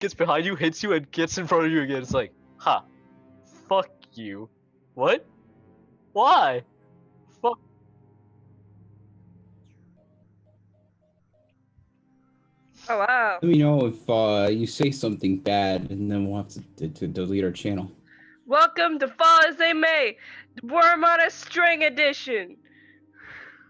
gets behind you, hits you, and gets in front of you again. It's like, ha, fuck you. What? Why? Fuck. Oh wow. Let me know if you say something bad, and then we'll have to delete our channel. Welcome to Fall as They May, Worm on a String edition.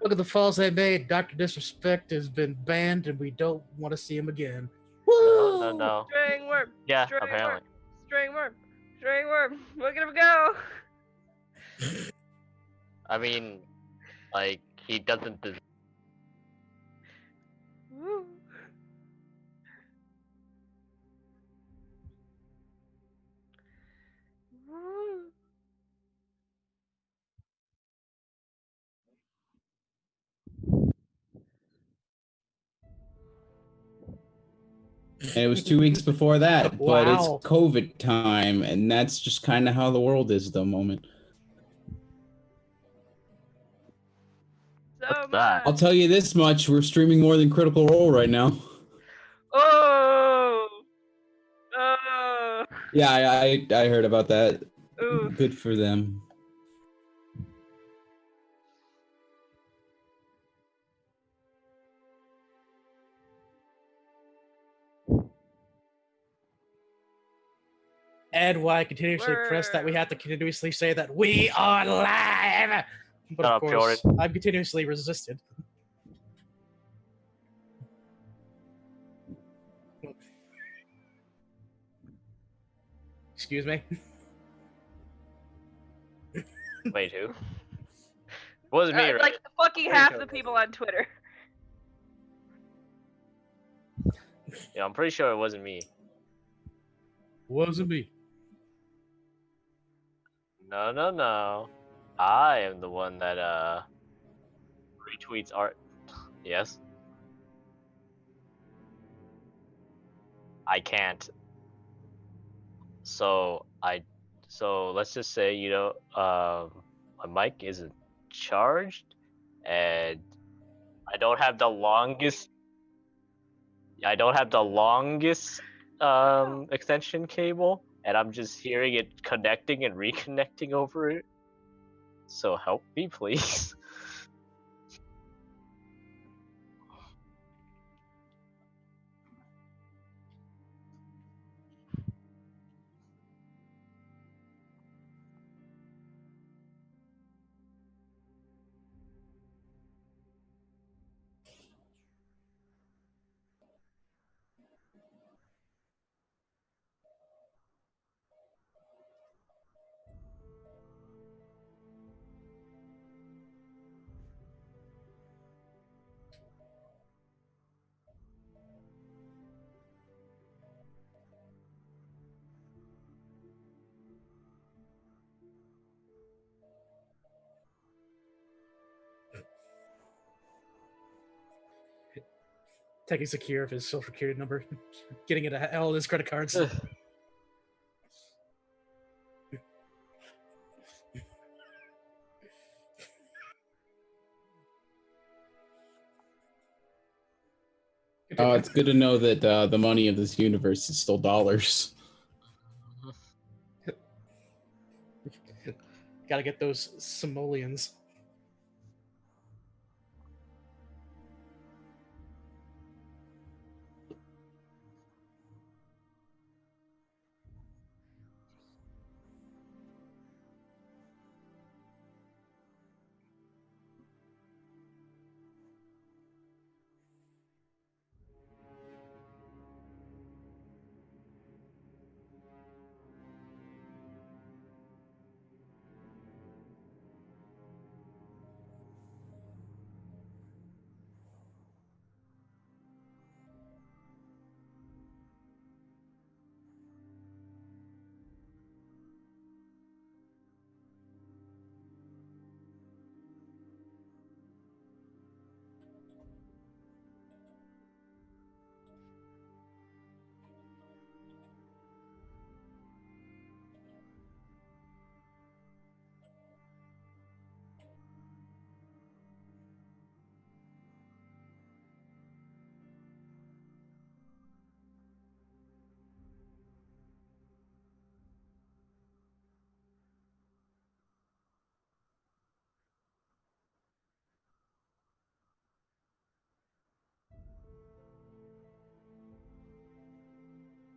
Look at the falls they made. Dr. Disrespect has been banned, and we don't want to see him again. Woo! No. String worm. Yeah, string apparently. Worm. String worm. String worm. Look at him go. I mean, like, he doesn't deserve. Woo. Woo. And it was 2 weeks before that, but it's Wow. COVID time, and that's just kind of how the world is at the moment. So What's that? I'll much. tell you this much: we're streaming more than Critical Role right now. Oh. Oh. Yeah, I heard about that. Oof. Good for them. And why I continuously press that we have to continuously say that we are live. But Shut of up, course, Jordan. I'm continuously resisted. Excuse me. Wait, who? It wasn't me, right? Like fucking half the people on Twitter. Yeah, I'm pretty sure it wasn't me. Wasn't me. No. I am the one that retweets art. Yes. I can't. So let's just say, my mic isn't charged, and I don't have the longest extension cable, and I'm just hearing it connecting and reconnecting over it. So help me, please. Taking secure of his social security number, getting it all his credit cards. Oh, it's good to know that the money of this universe is still dollars. Gotta get those simoleons.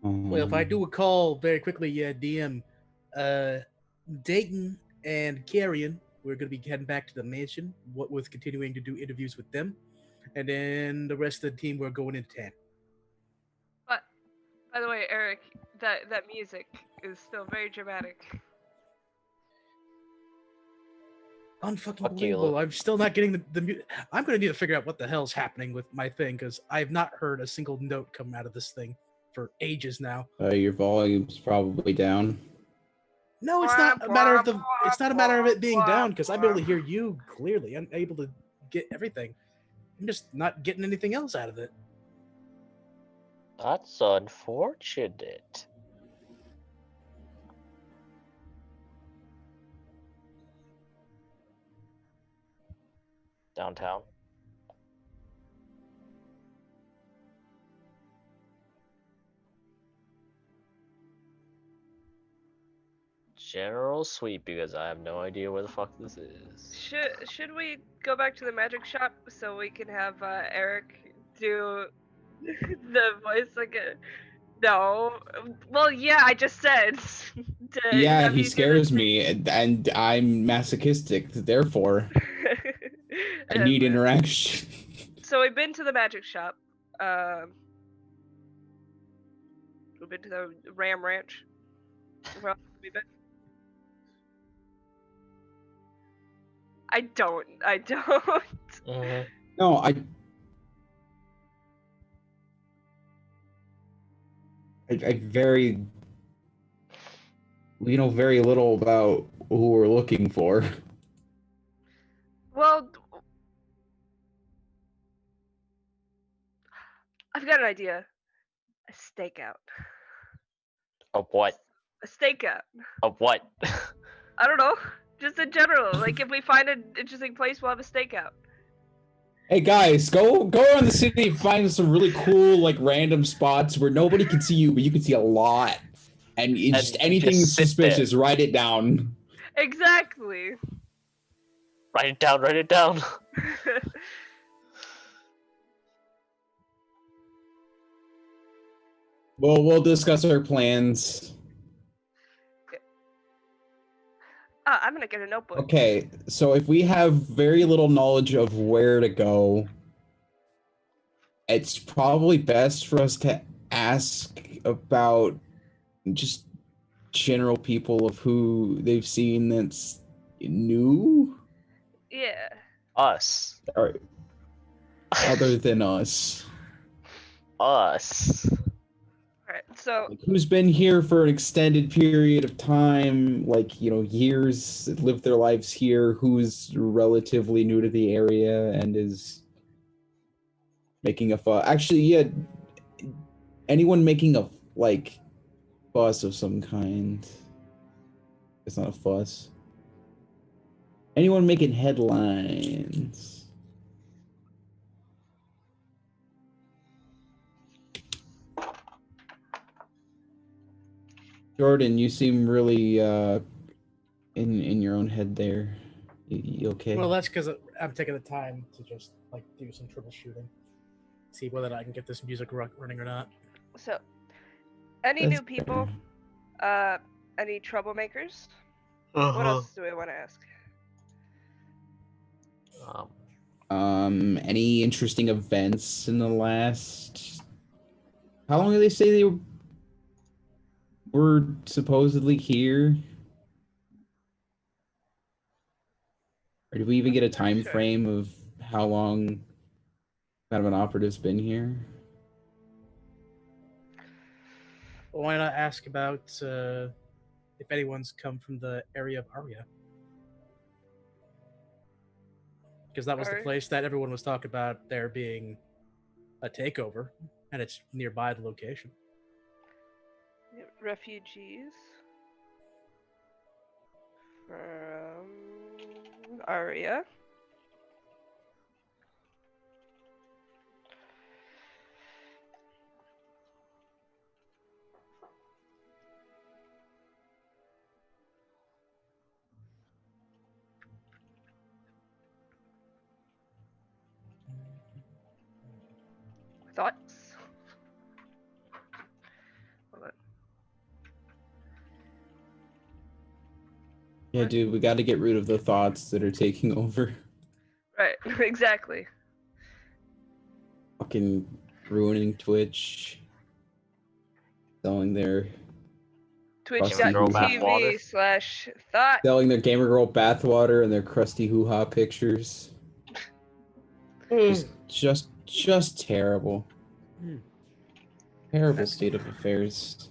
Well, if I do recall very quickly, DM, Dayton and Carrion, we're going to be heading back to the mansion. What with continuing to do interviews with them, and then the rest of the team we're going into town. But by the way, Eric, that music is still very dramatic. Unfucking Fuck you. believable. I'm still not getting the I'm going to need to figure out what the hell's happening with my thing because I've not heard a single note come out of this thing for ages now. Your volume's probably down. No, it's not a matter of it's not a matter of it being down because I'm able to hear you clearly. I'm able to get everything. I'm just not getting anything else out of it. That's unfortunate. Downtown. General sweep because I have no idea where the fuck this is. Should we go back to the magic shop so we can have Eric do the voice again? No. Well, yeah, I just said. Yeah, have he you do scares the me, and I'm masochistic. Therefore, I And, need interaction. So we've been to the magic shop. We've been to the Ram Ranch. Where else have we been? I don't. Mhm. No, I very, we know very little about who we're looking for. Well, I've got an idea. A stakeout. Of what? A stakeout. Of what? I don't know. Just in general. Like, if we find an interesting place, we'll have a stakeout. Hey guys, go around the city and find some really cool, like, random spots where nobody can see you, but you can see a lot. And it's just anything just sit suspicious, write it down. Exactly. Write it down, write it down. Well, we'll discuss our plans. I'm gonna get a notebook. Okay, so if we have very little knowledge of where to go, it's probably best for us to ask about just general people of who they've seen that's new Yeah. Us. or other than us. Us. Alright, so Like, who's been here for an extended period of time, like, years, lived their lives here, who's relatively new to the area and is making a fuss. Actually, yeah, anyone making a, like, fuss of some kind. It's not a fuss. Anyone making headlines. Jordan, you seem really in your own head there. You okay? Well, that's because I'm taking the time to just like do some troubleshooting, see whether I can get this music running or not. so any That's new people? Any troublemakers? Uh-huh. What else do we want to ask? Any interesting events in the last? How long did they say they were supposedly here? Or did we even get a time Sure. frame of how long kind of an operative's been here? Why not ask about if anyone's come from the area of Aria? Because that was the Aria? place that everyone was talking about there being a takeover, and it's nearby the location. Refugees from Aria. Thoughts? Yeah, dude, we got to get rid of the thoughts that are taking over. Right, exactly. Fucking ruining Twitch. Selling their Girl bathwater. Twitch.tv/thought. selling their gamer girl bathwater and their crusty hoo-ha pictures. Just terrible. Terrible state of affairs.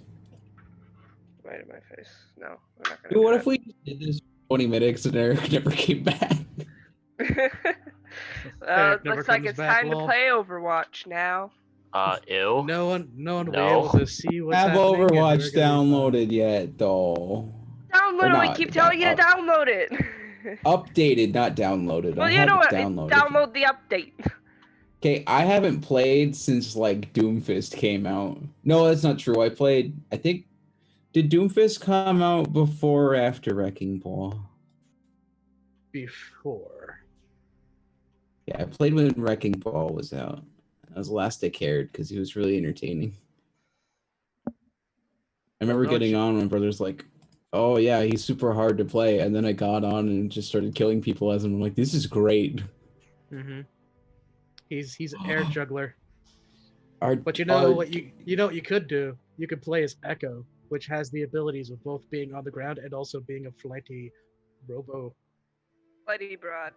Right in my face. No, we're not Dude, gonna what do if we did this for 20 minutes and Eric never came back? Well, it never looks like comes it's back, time to lol. play Overwatch now. Ew. No one will be No. able to see what's Have happening. and Overwatch we're gonna be downloaded yet, though. Download Or it, we not, keep telling you to download it. updated, not downloaded. Well, I you have know it what? downloaded. Download the update. Okay, I haven't played since like Doomfist came out. No, that's not true. I think, did Doomfist come out before or after Wrecking Ball? before. Yeah, I played when Wrecking Ball was out. That was the last I cared because he was really entertaining. I remember getting on when brother's like, oh yeah, he's super hard to play. And then I got on and just started killing people as him. I'm like, this is great. Mm-hmm. He's an air juggler. But you know what you could do? You could play as Echo, which has the abilities of both being on the ground and also being a flighty robo. Bloody broad.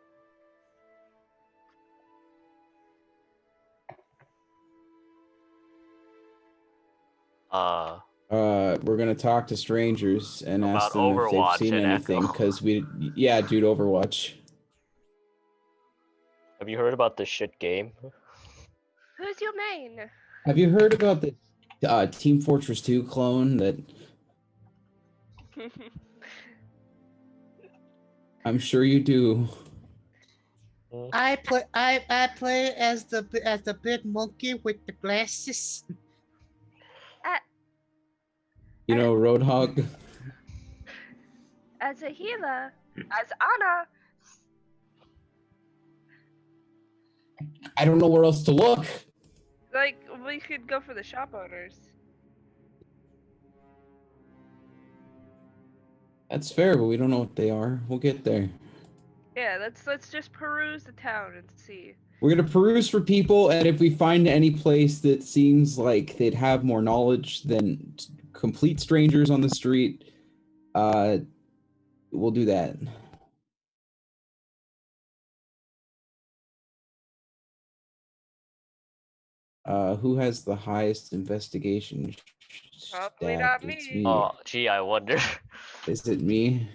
We're gonna talk to strangers and ask them if they've Overwatch seen and anything. Echo. Because yeah, dude, Overwatch. Have you heard about this shit game? Who's your main? Have you heard about the Team Fortress 2 clone that? I'm sure you do. I play as the big monkey with the glasses. You know, Roadhog. As a healer, as Anna. I don't know where else to look. Like, we could go for the shop owners. That's fair, but we don't know what they are. We'll get there. Yeah, let's just peruse the town and see. We're gonna peruse for people, and if we find any place that seems like they'd have more knowledge than complete strangers on the street, we'll do that. Who has the highest investigation Probably stat? not It's me. me. Oh, gee, I wonder. Is it me?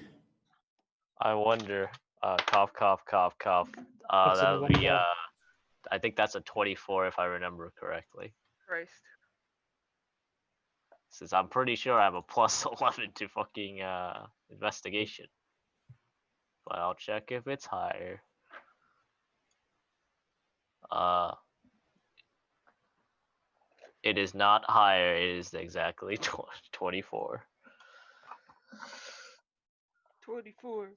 I wonder. Cough, cough, cough, cough. What's That would everyone be, got? I think that's a 24 if I remember correctly. Christ. Since I'm pretty sure I have a plus 11 to fucking, investigation. But I'll check if it's higher. It is not higher, it is exactly 24. 24.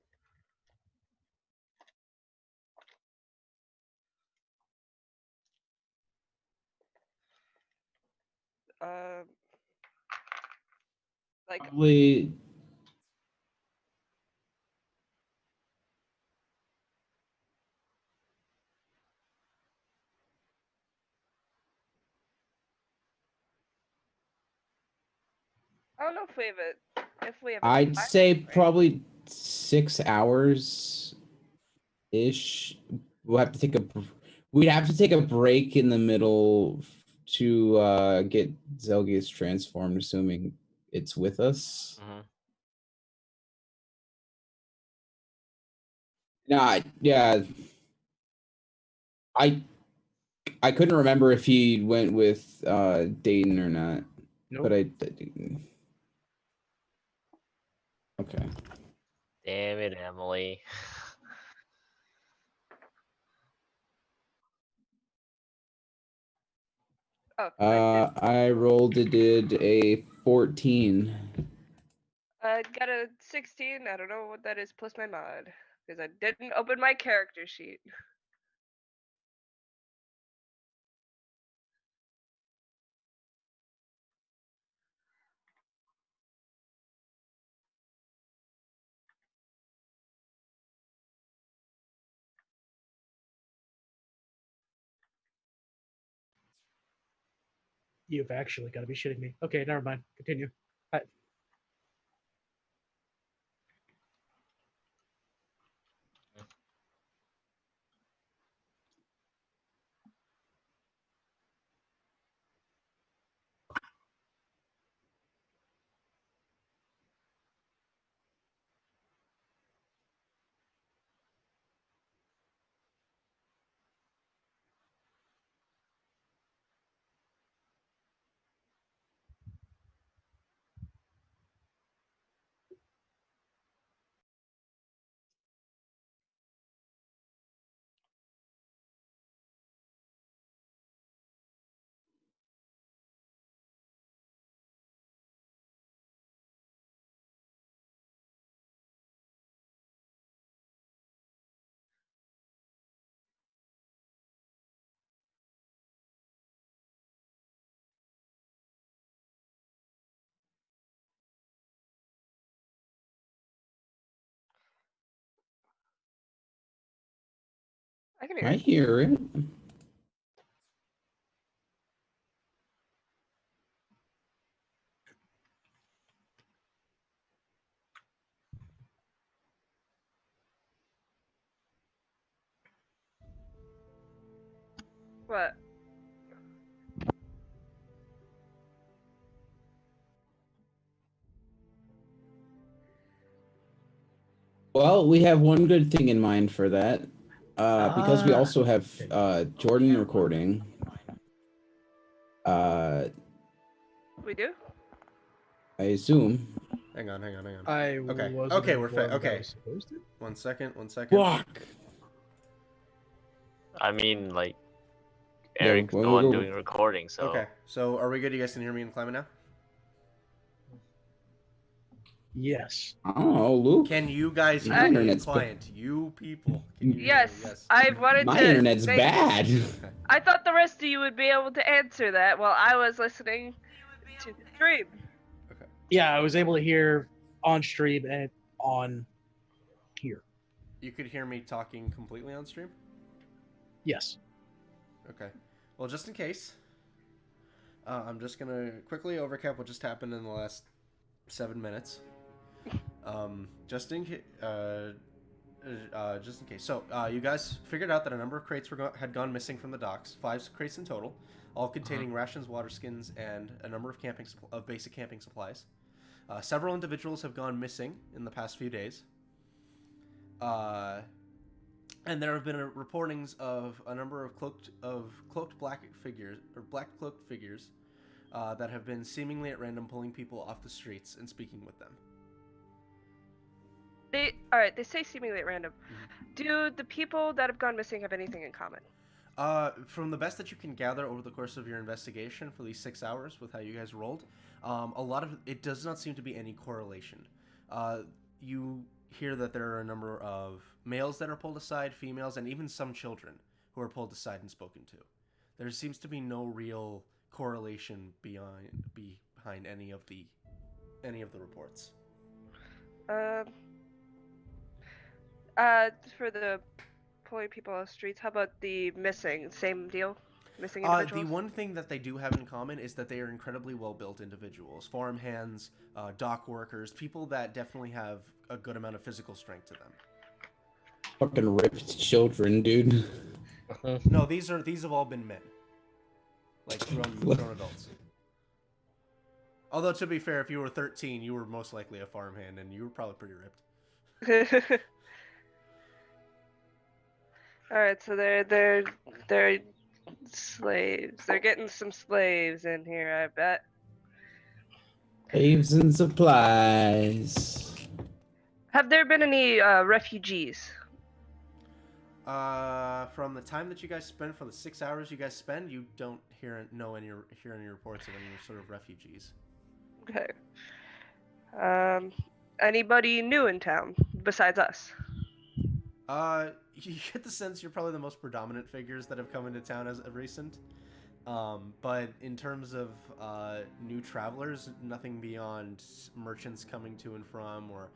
Like, Probably. I don't know if we have a I'd time say frame. probably 6 hours ish. We'll have to take a. We'd have to take a break in the middle to get Zelgius transformed, assuming it's with us. Nah, yeah. I couldn't remember if he went with Dayton or not. Nope. But okay. Damn it, Emily. Oh, I rolled did a 14. I got a 16. I don't know what that is plus my mod because I didn't open my character sheet. You've actually got to be shitting me. Okay, never mind. Continue. I can hear I it. hear it. What? Well, we have one good thing in mind for that. Because we also have Jordan recording. We do? I assume. Hang on. I Okay. wasn't Okay, we're informed I okay. was supposed to. 1 second. Fuck. I mean, like, Yeah, Eric's the one doing recording, so. Okay, so are we good? You guys can hear me in climate now? Yes. Oh, Luke. Can you guys My hear me in internet's client? You people. Can you hear me? Yes. I wanted My to. internet's say- bad. Okay. I thought the rest of you would be able to answer that while I was listening to the stream. Yeah, I was able to hear on stream and on here. You could hear me talking completely on stream? Yes. Okay. Well, just in case, I'm just going to quickly overcap what just happened in the last 7 minutes. Just in case. So, you guys figured out that a number of crates had gone missing from the docks. 5 crates in total, all containing rations, water skins, and a number of basic camping supplies. Several individuals have gone missing in the past few days. And there have been reportings of a number of cloaked black cloaked figures that have been seemingly at random pulling people off the streets and speaking with them. Alright, they say seemingly at random. Do the people that have gone missing have anything in common? From the best that you can gather over the course of your investigation for these 6 hours with how you guys rolled, a lot of it does not seem to be any correlation. You hear that there are a number of males that are pulled aside, females, and even some children who are pulled aside and spoken to. There seems to be no real correlation behind any of the reports. For the pulling people off the streets, how about the missing? Same deal? Missing individuals? The one thing that they do have in common is that they are incredibly well-built individuals. Farm hands, dock workers, people that definitely have a good amount of physical strength to them. Fucking ripped children, dude. No, these have all been men. Like grown adults. Although, to be fair, if you were 13, you were most likely a farmhand, and you were probably pretty ripped. Alright, so they're slaves. They're getting some slaves in here, I bet. Slaves and supplies. Have there been any refugees? From the time that you guys spend, for the 6 hours you guys spend, you don't hear any reports of any sort of refugees. Okay. Anybody new in town besides us? You get the sense you're probably the most predominant figures that have come into town as of recent. But in terms of new travelers, nothing beyond merchants coming to and from, or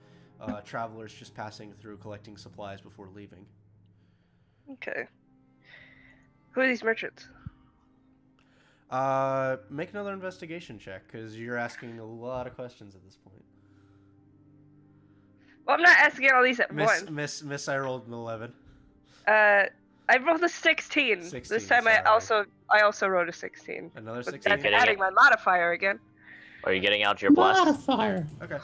travelers just passing through collecting supplies before leaving. Okay. Who are these merchants? Make another investigation check, because you're asking a lot of questions at this point. Well, I'm not asking all these at once. Miss, I rolled an 11. I rolled a 16. 16, This time sorry. I also wrote a 16. Another But 16? that's adding my modifier again. Are you getting out your blast? Modifier. Okay.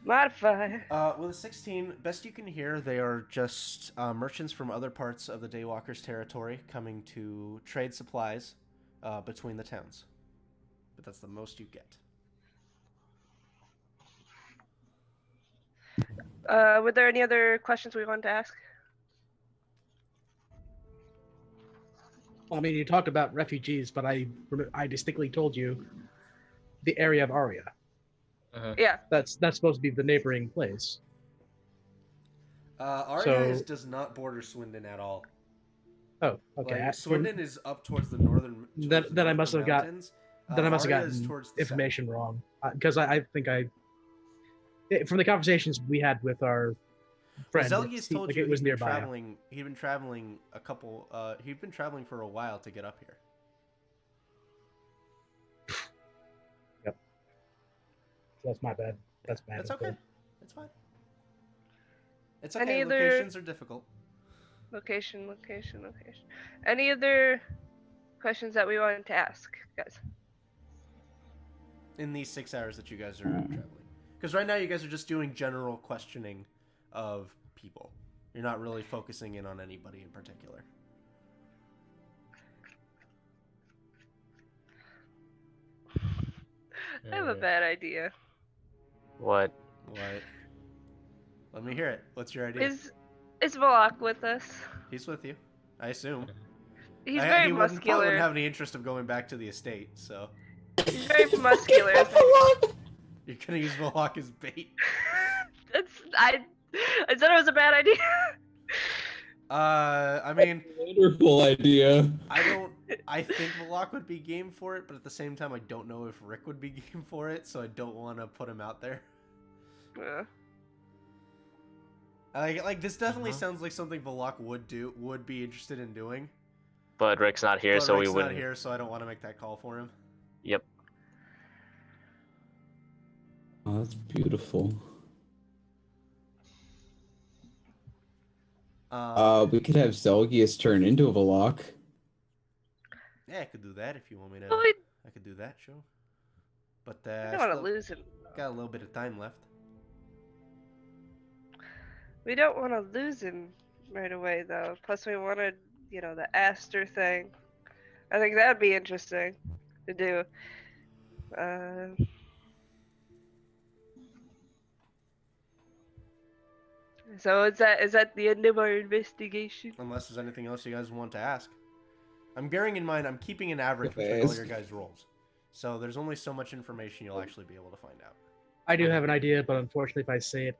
Modifier. With a 16, best you can hear, they are just merchants from other parts of the Daywalkers' territory coming to trade supplies between the towns. But that's the most you get. Were there any other questions we wanted to ask? Well, I mean, you talked about refugees, but I distinctly told you the area of Aria. Yeah. That's supposed to be the neighboring place. Aria does not border Swinden at all. Oh, okay. Like, Swinden is up towards the northern. Then I must have got. Then I must have Aria is gotten towards the information wrong, because I think from the conversations we had with our friend, Zelgius told you it was he'd been nearby. traveling. He'd been traveling a couple. He'd been traveling for a while to get up here. Yep. That's my bad. That's bad. It's okay. It's fine. It's okay. Any other- Locations are difficult. Location. Any other questions that we wanted to ask, guys? In these 6 hours that you guys are traveling, because right now you guys are just doing general questioning of people. You're not really focusing in on anybody in particular. I have a bad idea. What? What? Let me hear it. What's your idea? Is Volok with us? He's with you, I assume. He's very he probably muscular. wouldn't have any interest of going back to the estate, so. He's very muscular. You're gonna use Volok as bait. I said it was a bad idea. I mean, Wonderful idea. I think Volok would be game for it, but at the same time, I don't know if Rick would be game for it, so I don't want to put him out there. Yeah. Like this definitely sounds like something Volok would be interested in doing. But Rick's not here, But so Rick's we wouldn't. not here, so I don't want to make that call for him. Yep. Oh, that's beautiful. We could have Zelgius turn into a Volok. Yeah, I could do that if you want me to. Well, I could do that, sure. But I don't want to lose him. got a little bit of time left. We don't want to lose him right away, though. Plus, we wanted, the Aster thing. I think that'd be interesting to do. So is that the end of our investigation? Unless there's anything else you guys want to ask. I'm bearing in mind I'm keeping an average between all your guys' rolls. So there's only so much information you'll actually be able to find out. I do have an idea, but unfortunately, if I say it,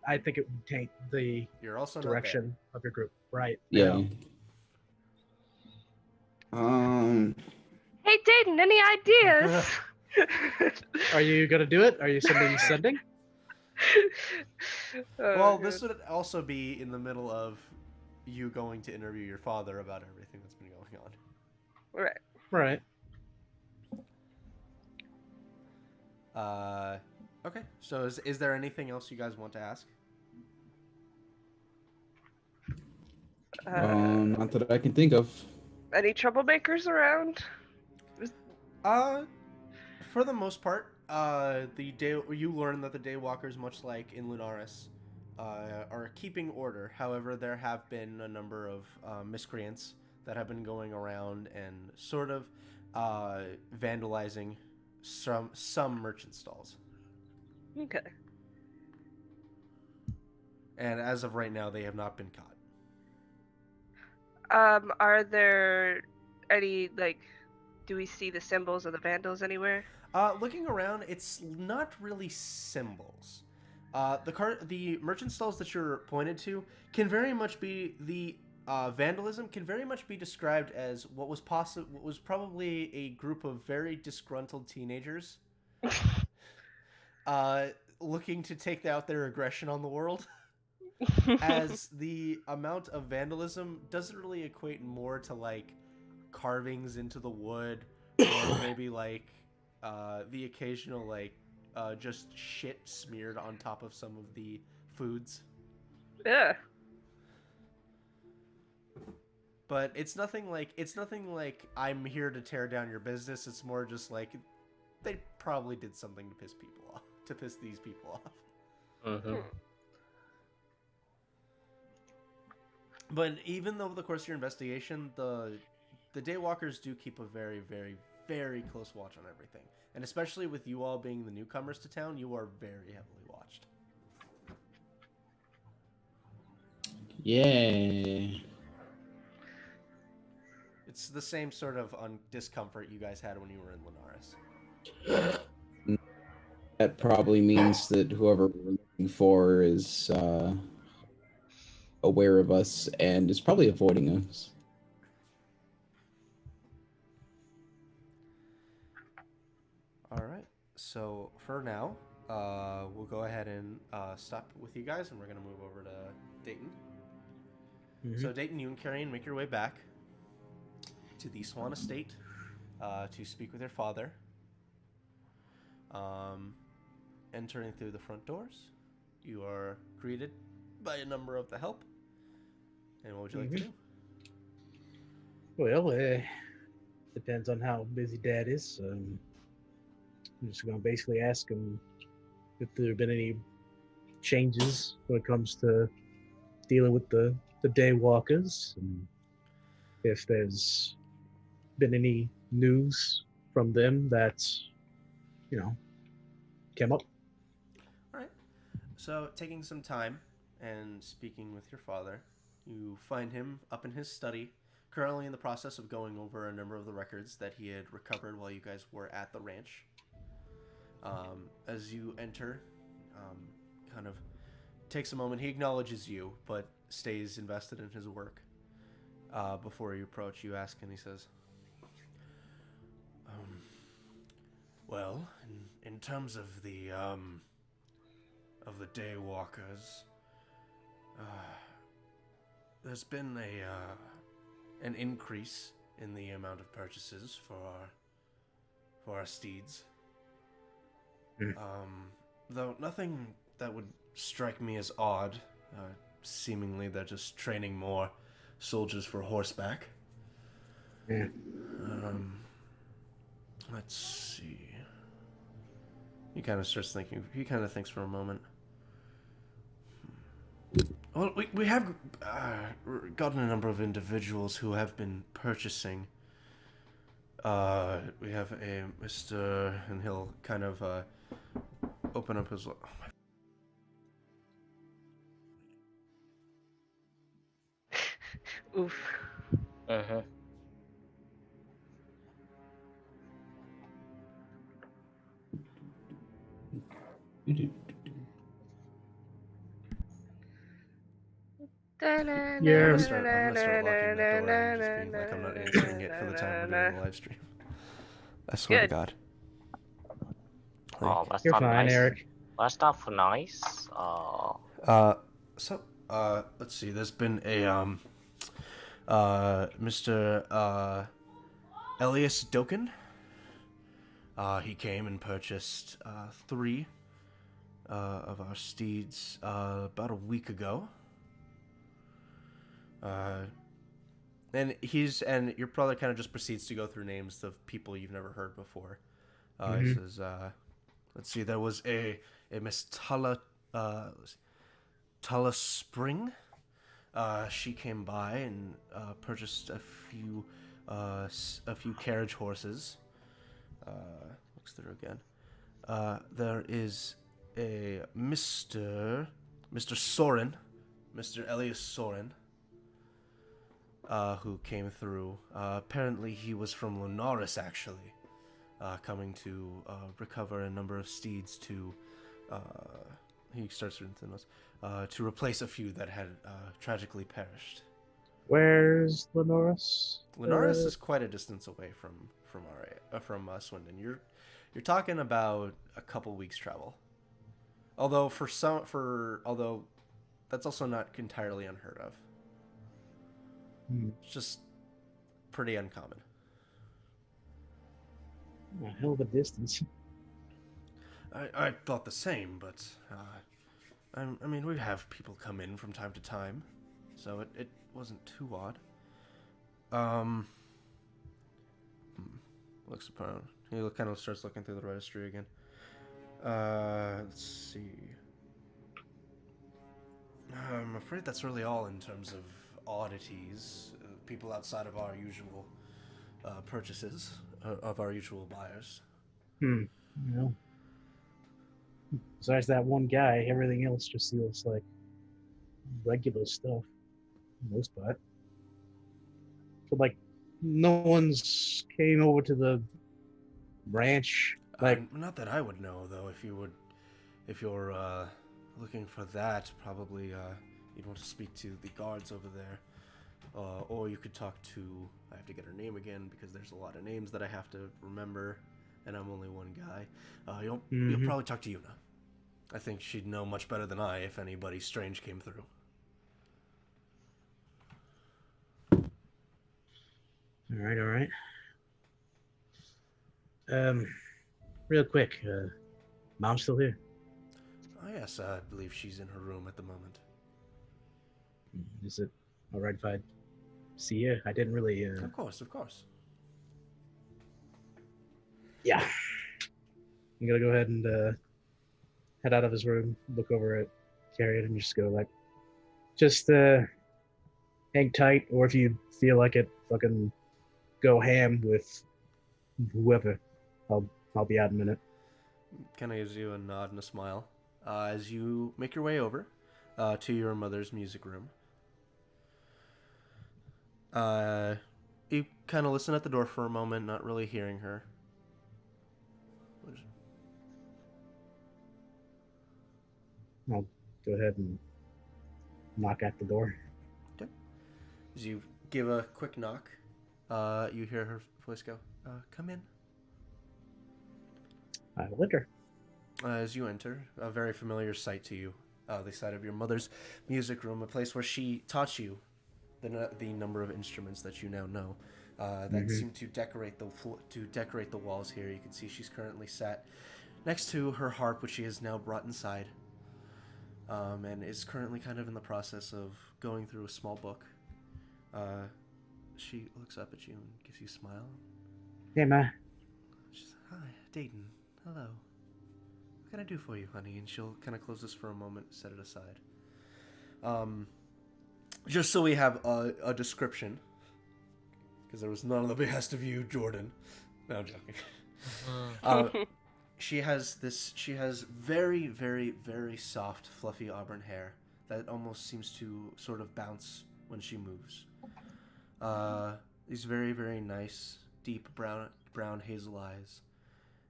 I think it would taint the You're also direction of your group. Right. Yeah. Hey, Dayton, any ideas? Are you gonna do it? Are you sending? Well, this would also be in the middle of you going to interview your father about everything that's been going on. Right. Okay. So is there anything else you guys want to ask? Not that I can think of. Any troublemakers around? For the most part, you learn that the Daywalkers, much like in Lunaris, are keeping order. However, there have been a number of miscreants that have been going around and sort of vandalizing some merchant stalls. Okay. And as of right now, they have not been caught. Are there any, do we see the symbols of the Vandals anywhere? Looking around, it's not really symbols. The merchant stalls that you're pointed to can very much be the vandalism can very much be described as what was probably a group of very disgruntled teenagers, looking to take out their aggression on the world. As the amount of vandalism doesn't really equate more to carvings into the wood, or maybe like the occasional like just shit smeared on top of some of the foods. Yeah. But it's nothing like I'm here to tear down your business. It's more just like they probably did something to piss these people off. Mm-hmm. But even though over the course of your investigation, the Daywalkers do keep a very, very, very close watch on everything. And especially with you all being the newcomers to town, you are very heavily watched. Yeah. It's the same sort of discomfort you guys had when you were in Linares. That probably means that whoever we're looking for is aware of us and is probably avoiding us. All right. So for now, we'll go ahead and stop with you guys, and we're going to move over to Dayton. Mhm. So Dayton, you and Carrion make your way back to the Swan Estate to speak with your father. Entering through the front doors, you are greeted by a number of the help. And what would you like to do? Well, depends on how busy Dad is. I'm just gonna basically ask him if there have been any changes when it comes to dealing with the Daywalkers, and if there's been any news from them that came up. All right. So taking some time and speaking with your father, you find him up in his study, currently in the process of going over a number of the records that he had recovered while you guys were at the ranch. As you enter, kind of takes a moment. He acknowledges you, but stays invested in his work. Before you approach, you ask, and he says, well, in terms of the Daywalkers, there's been an increase in the amount of purchases for our steeds. Though nothing that would strike me as odd. Seemingly they're just training more soldiers for horseback. Yeah. Let's see. He kind of starts thinking. He kind of thinks for a moment. Well, we have gotten a number of individuals who have been purchasing. We have a Mr. and he'll kind of open up his. Oof. Uh-huh. I'm gonna start locking that door and just being like, I'm not answering it for the time we're doing the live stream. I swear to Good. God. Oh, that's You're not fine, nice. Eric. That's not nice. Oh. Let's see. There's been a Mr. Elias Doken. He came and purchased 3 of our steeds about a week ago. And your brother kind of just proceeds to go through names of people you've never heard before. He says, let's see, there was a Miss Tala Spring. She came by and purchased a few carriage horses. Looks through again. There is a Mr. Soren, Mr. Elias Soren, who came through. Apparently he was from Lunaris, actually, coming to recover a number of steeds to, he starts reading the notes, to replace a few that had tragically perished. Where's Lenoris? Lunaris is quite a distance away from Swinden. You're talking about a couple weeks travel. Although although that's also not entirely unheard of. It's just pretty uncommon. A hell of a distance. I thought the same, but I mean, we have people come in from time to time, so it wasn't too odd. Looks around. He kind of starts looking through the registry again. Let's see. I'm afraid that's really all in terms of oddities. People outside of our usual purchases, of our usual buyers. You know, besides that one guy, everything else just feels like regular stuff. For the most part. But like, no one's came over to the ranch. Like, Not that I would know, though. If you're looking for that, probably you'd want to speak to the guards over there, or you could talk to. I have to get her name again because there's a lot of names that I have to remember, and I'm only one guy. You'll probably talk to Yuna. I think she'd know much better than I if anybody strange came through. all right. Real quick, Mom's still here? Oh yes, I believe she's in her room at the moment. Is it all right if I see you? I didn't really. Of course. Yeah. I'm gonna go ahead and head out of his room, look over at Carrion, and just go like, just hang tight, or if you feel like it, fucking go ham with whoever. I'll be out in a minute. Kind of gives you a nod and a smile as you make your way over to your mother's music room. You kind of listen at the door for a moment, not really hearing her. I'll go ahead and knock at the door. Okay. As you give a quick knock, you hear her voice go, "Come in." I will enter. As you enter, a very familiar sight to you, the sight of your mother's music room, a place where she taught you the number of instruments that you now know that seem to decorate the walls here. You can see she's currently sat next to her harp, which she has now brought inside, and is currently kind of in the process of going through a small book. She looks up at you and gives you a smile. Hey, Ma. She's, "Hi, Dayton. Hello. What can I do for you, honey?" And she'll kind of close this for a moment, set it aside. Just so we have a description, because there was none of the behest of you, Jordan. No, I'm joking. She has very, very, very soft, fluffy auburn hair that almost seems to sort of bounce when she moves. These very, very nice, deep brown hazel eyes,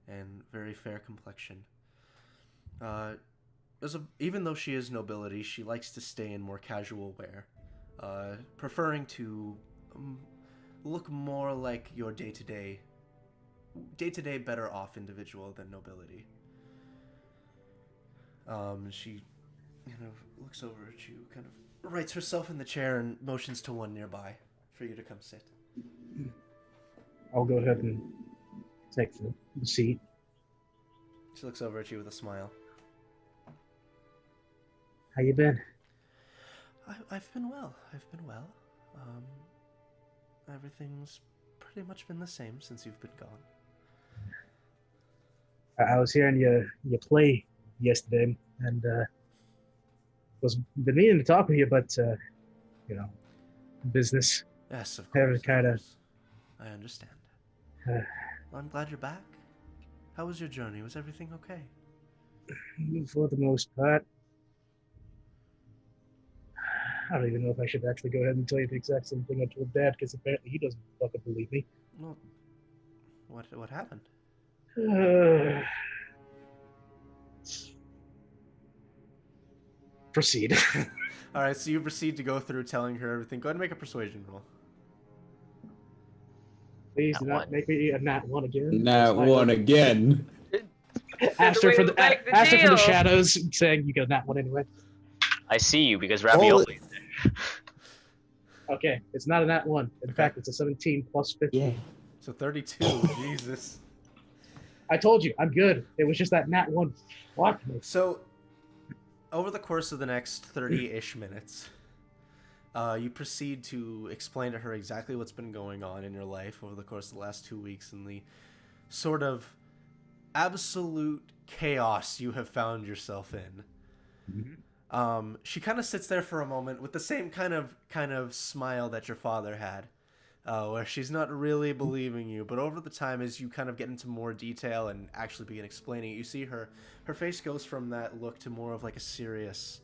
and very fair complexion. Even though she is nobility, she likes to stay in more casual wear, preferring to look more like your day-to-day better off individual than nobility. She looks over at you, kind of rights herself in the chair and motions to one nearby for you to come sit. I'll go ahead and take the seat. She looks over at you with a smile. How you been? I've been well. Everything's pretty much been the same since you've been gone. I was hearing you play yesterday, and was been meaning to talk with you, but business. Yes, of course. Kind of. I understand. Well, I'm glad you're back. How was your journey? Was everything okay? For the most part. I don't even know if I should actually go ahead and tell you the exact same thing I told Dad, because apparently he doesn't fucking believe me. Well, what happened? Proceed. All right, so you proceed to go through telling her everything. Go ahead and make a persuasion roll. Please do not make me a nat one again. Nat one again. Asked her for the deal. shadows, saying you get a nat one anyway. I see you because Ravioli. Okay, it's not a nat one. In fact, it's a 17 plus 15. Yeah. So 32. Jesus. I told you, I'm good. It was just that nat one fucked me. So, over the course of the next 30-ish minutes, you proceed to explain to her exactly what's been going on in your life over the course of the last 2 weeks and the sort of absolute chaos you have found yourself in. She kind of sits there for a moment with the same kind of smile that your father had, where she's not really believing you. But over the time, as you kind of get into more detail and actually begin explaining it, you see her face goes from that look to more of like a serious,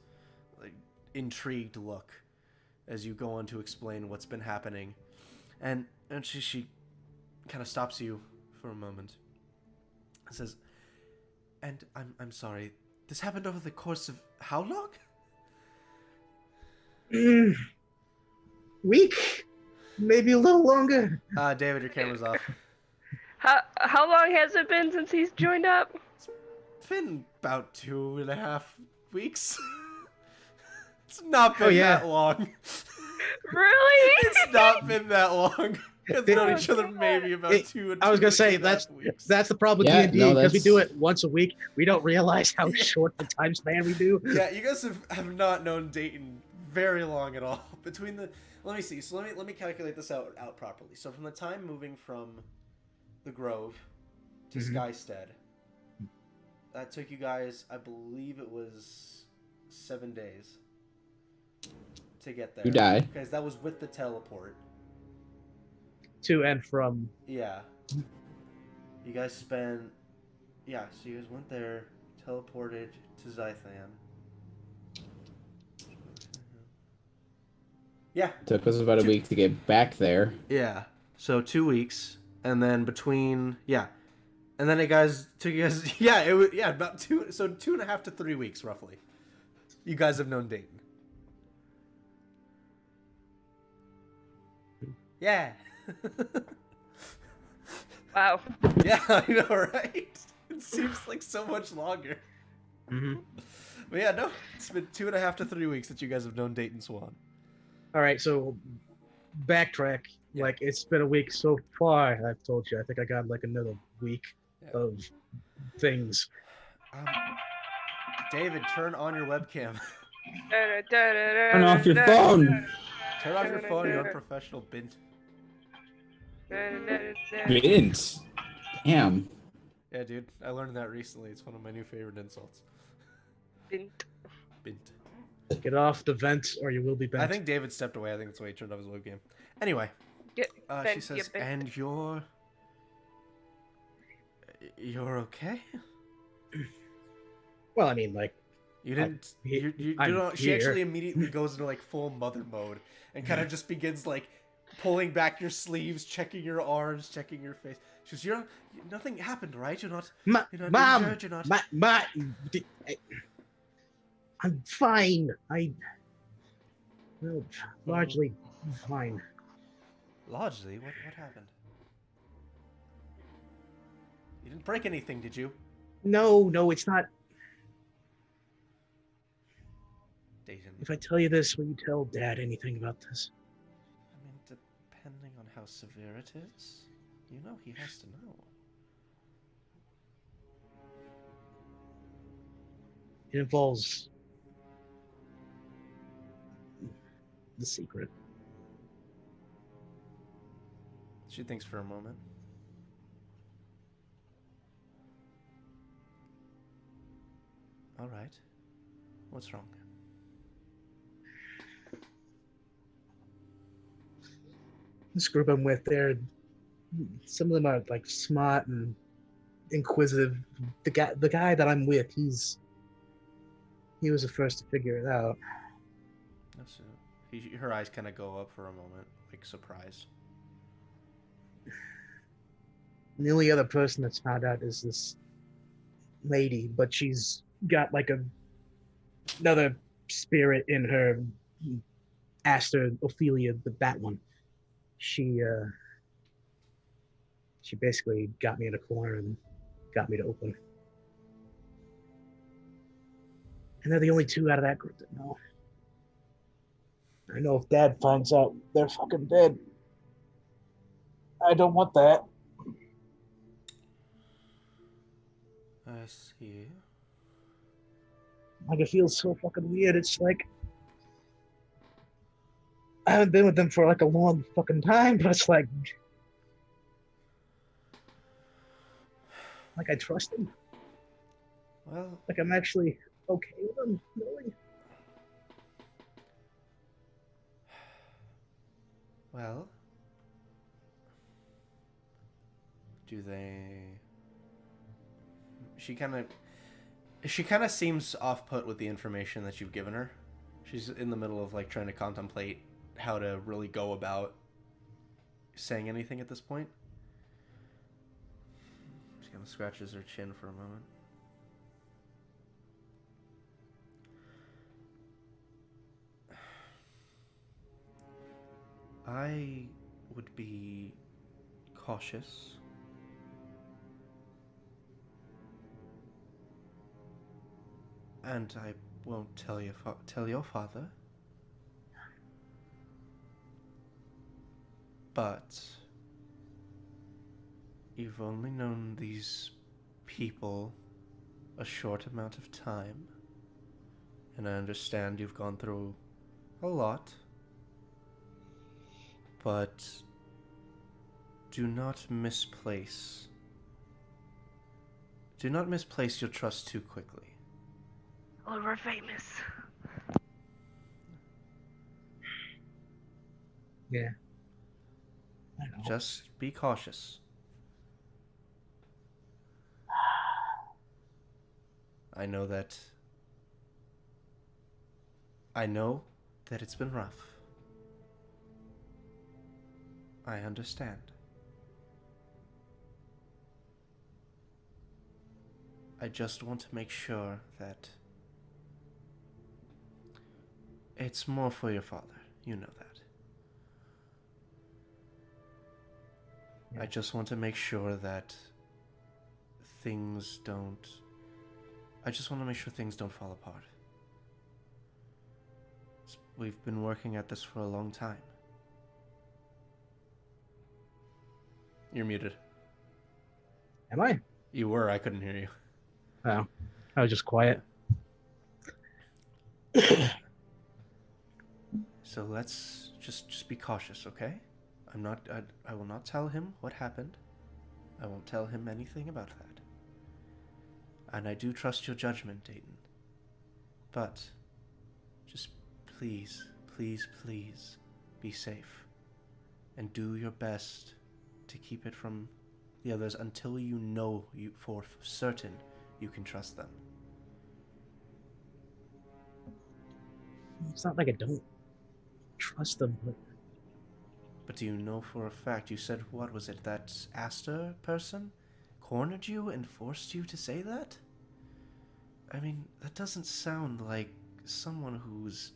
like intrigued look as you go on to explain what's been happening, and she kind of stops you for a moment and says, "And I'm sorry. This happened over the course of how long?" Week, maybe a little longer. David, your camera's off. How long has it been since he's joined up? It's been about 2.5 weeks. It's not been that long. Really? It's not been that long. We've known each other maybe about I was gonna say 2.5 weeks. that's the problem with D&D because we do it once a week. We don't realize how short the time span we do. Yeah, you guys have not known Dayton very long at all. Between the let me see. So let me calculate this out properly. So from the time moving from the Grove to Skystead, that took you guys, I believe it was 7 days to get there. You die. Because that was with the teleport. To and from. Yeah. You guys spent... Yeah, so you guys went there, teleported to Zythan. Yeah. Took us about a week to get back there. Yeah. So 2 weeks, and then between... Yeah. And then it guys took you guys... Yeah, it was... Yeah, about 2.5 to 3 weeks, roughly. You guys have known Dayton. Yeah. Wow. Yeah, I know, right? It seems like so much longer. But yeah, no, it's been 2.5 to 3 weeks that you guys have known Dayton Swan. All right, so backtrack. Yeah. Like it's been a week so far. I've told you. I think I got like another week of things. David, turn on your webcam. Turn off your phone. Turn off your phone, you unprofessional bint. Bint. Damn. Yeah, dude, I learned that recently. It's one of my new favorite insults. Bint. Bint. Get off the vent, or you will be bent. I think David stepped away. I think that's why he turned off his webcam. Anyway, Get she bent, says, get bent. "And you're okay? Well, I mean, like You didn't. I'm She here. actually immediately goes into like full mother mode and kind of just begins like pulling back your sleeves, checking your arms, checking your face. She goes, nothing happened, right? You're not Mom, injured, you're not... I'm fine. Well, largely fine. Largely? What happened? You didn't break anything, did you? No, it's not. Dayton. If I tell you this, will you tell Dad anything about this? I mean, depending on how severe it is, you know he has to know. It involves the secret. She thinks for a moment. All right. What's wrong? This group I'm with, some of them are like smart and inquisitive. The guy that I'm with, he was the first to figure it out. That's it. Her eyes kind of go up for a moment, like surprised. And the only other person that's found out is this lady, but she's got like another spirit in her. Aster, Ophelia, that one. She basically got me in a corner and got me to open. And they're the only two out of that group that know. I know if Dad finds out, they're fucking dead. I don't want that. I see. Like, it feels so fucking weird. It's like I haven't been with them for like a long fucking time, but it's like I trust them. Well, Like I'm actually okay with them. Really. well. Do they... She kind of seems off-put with the information that you've given her. She's in the middle of like trying to contemplate how to really go about saying anything at this point. She kind of scratches her chin for a moment. I would be cautious. And I won't tell your father. But you've only known these people a short amount of time. And I understand you've gone through a lot. But do not misplace your trust too quickly. Oh, we're famous. Yeah. I know. Just be cautious. I know that it's been rough. I understand. I just want to make sure that it's more for your father. You know that. Yeah. I just want to make sure that things don't fall apart. We've been working at this for a long time. You're muted. Am I? You were, I couldn't hear you. Oh, I was just quiet. So let's just be cautious, okay? I will not tell him what happened. I won't tell him anything about that. And I do trust your judgment, Dayton. But just please, please, please be safe. And do your best to keep it from the others until you know for certain you can trust them. It's not like I don't trust them, But do you know for a fact, you said, what was it, that Aster person cornered you and forced you to say that? I mean, that doesn't sound like someone who's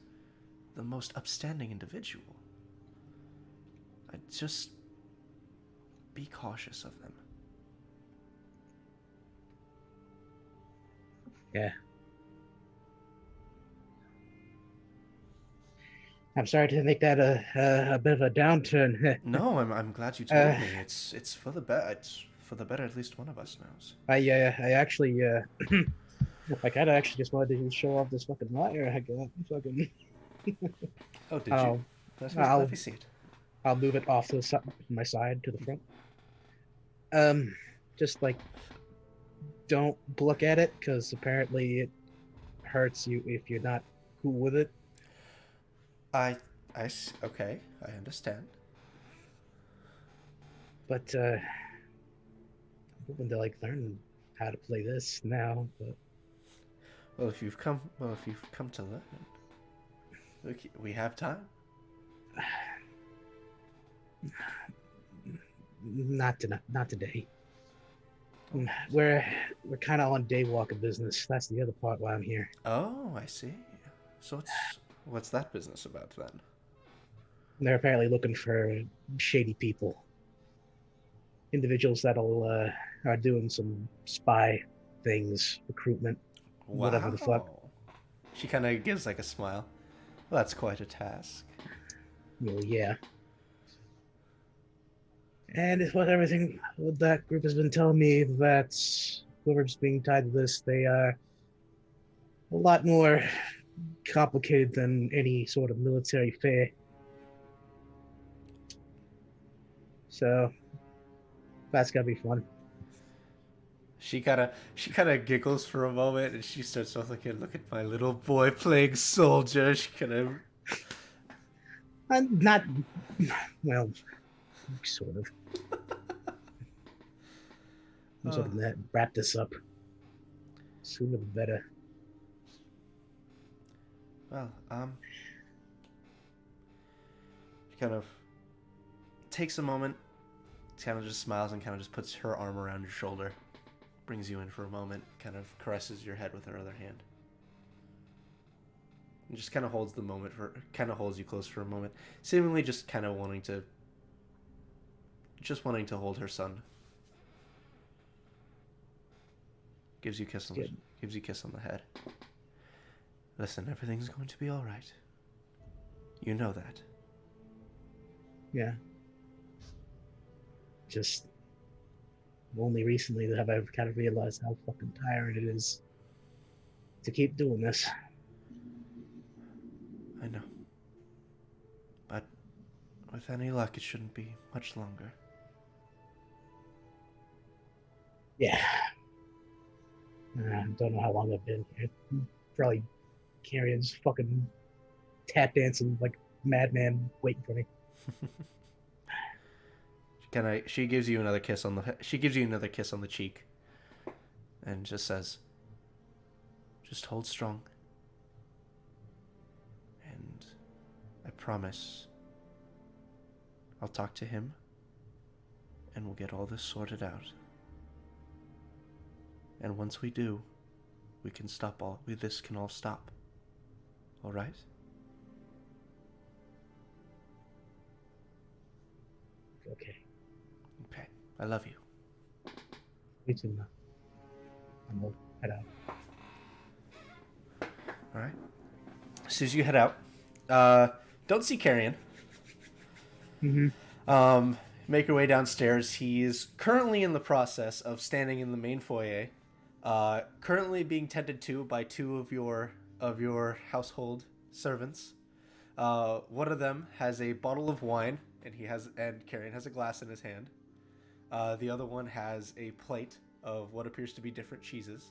the most upstanding individual. I'd just be cautious of them. Yeah. I'm sorry to make that a bit of a downturn. No, I'm glad you told me. It's for the better. It's for the better. At least one of us knows. I actually I kind of actually just wanted to show off this fucking wire I got. Fucking. Oh, did you? Let me see it. I'll move it off to my side to the front. Just like don't look at it because apparently it hurts you if you're not cool with it. Okay, I understand. But I'm hoping to like learn how to play this now. But Well, if you've come to learn, look, we have time. Not today. We're kind of on day walking business. That's the other part why I'm here. Oh, I see. So what's that business about then? They're apparently looking for shady people, individuals that'll are doing some spy things, recruitment, whatever the fuck. She kind of gives like a smile. Well, that's quite a task. Well, yeah. And it's what everything that group has been telling me that whoever's being tied to this, they are a lot more complicated than any sort of military affair. So that's gotta be fun. She kind of giggles for a moment, and she starts to look at my little boy playing soldier. She kind of. I'm not, well, sort of. I'm sort of gonna wrap this up. Sooner the better. Well, she kind of takes a moment, kind of just smiles, and kind of just puts her arm around your shoulder, brings you in for a moment, kind of caresses your head with her other hand, and just kind of holds you close for a moment, seemingly just kind of wanting to hold her son. Gives you a kiss on the head. Listen, everything's going to be all right. You know that. Yeah. Just only recently have I kind of realized how fucking tired it is to keep doing this. I know. But with any luck, it shouldn't be much longer. Yeah. I don't know how long I've been here. Probably Carrion's fucking tap dancing like madman waiting for me. She gives you another kiss on the cheek, and just says, "Just hold strong, and I promise I'll talk to him, and we'll get all this sorted out. And once we do, this can all stop. All right?" Okay. Okay. I love you. Me too, man. I'm gonna head out. All right. As soon as you head out, don't see Carrion. Mm-hmm. Make your way downstairs. He is currently in the process of standing in the main foyer, currently being tended to by two of your household servants. One of them has a bottle of wine, and Carrion has a glass in his hand. The other one has a plate of what appears to be different cheeses.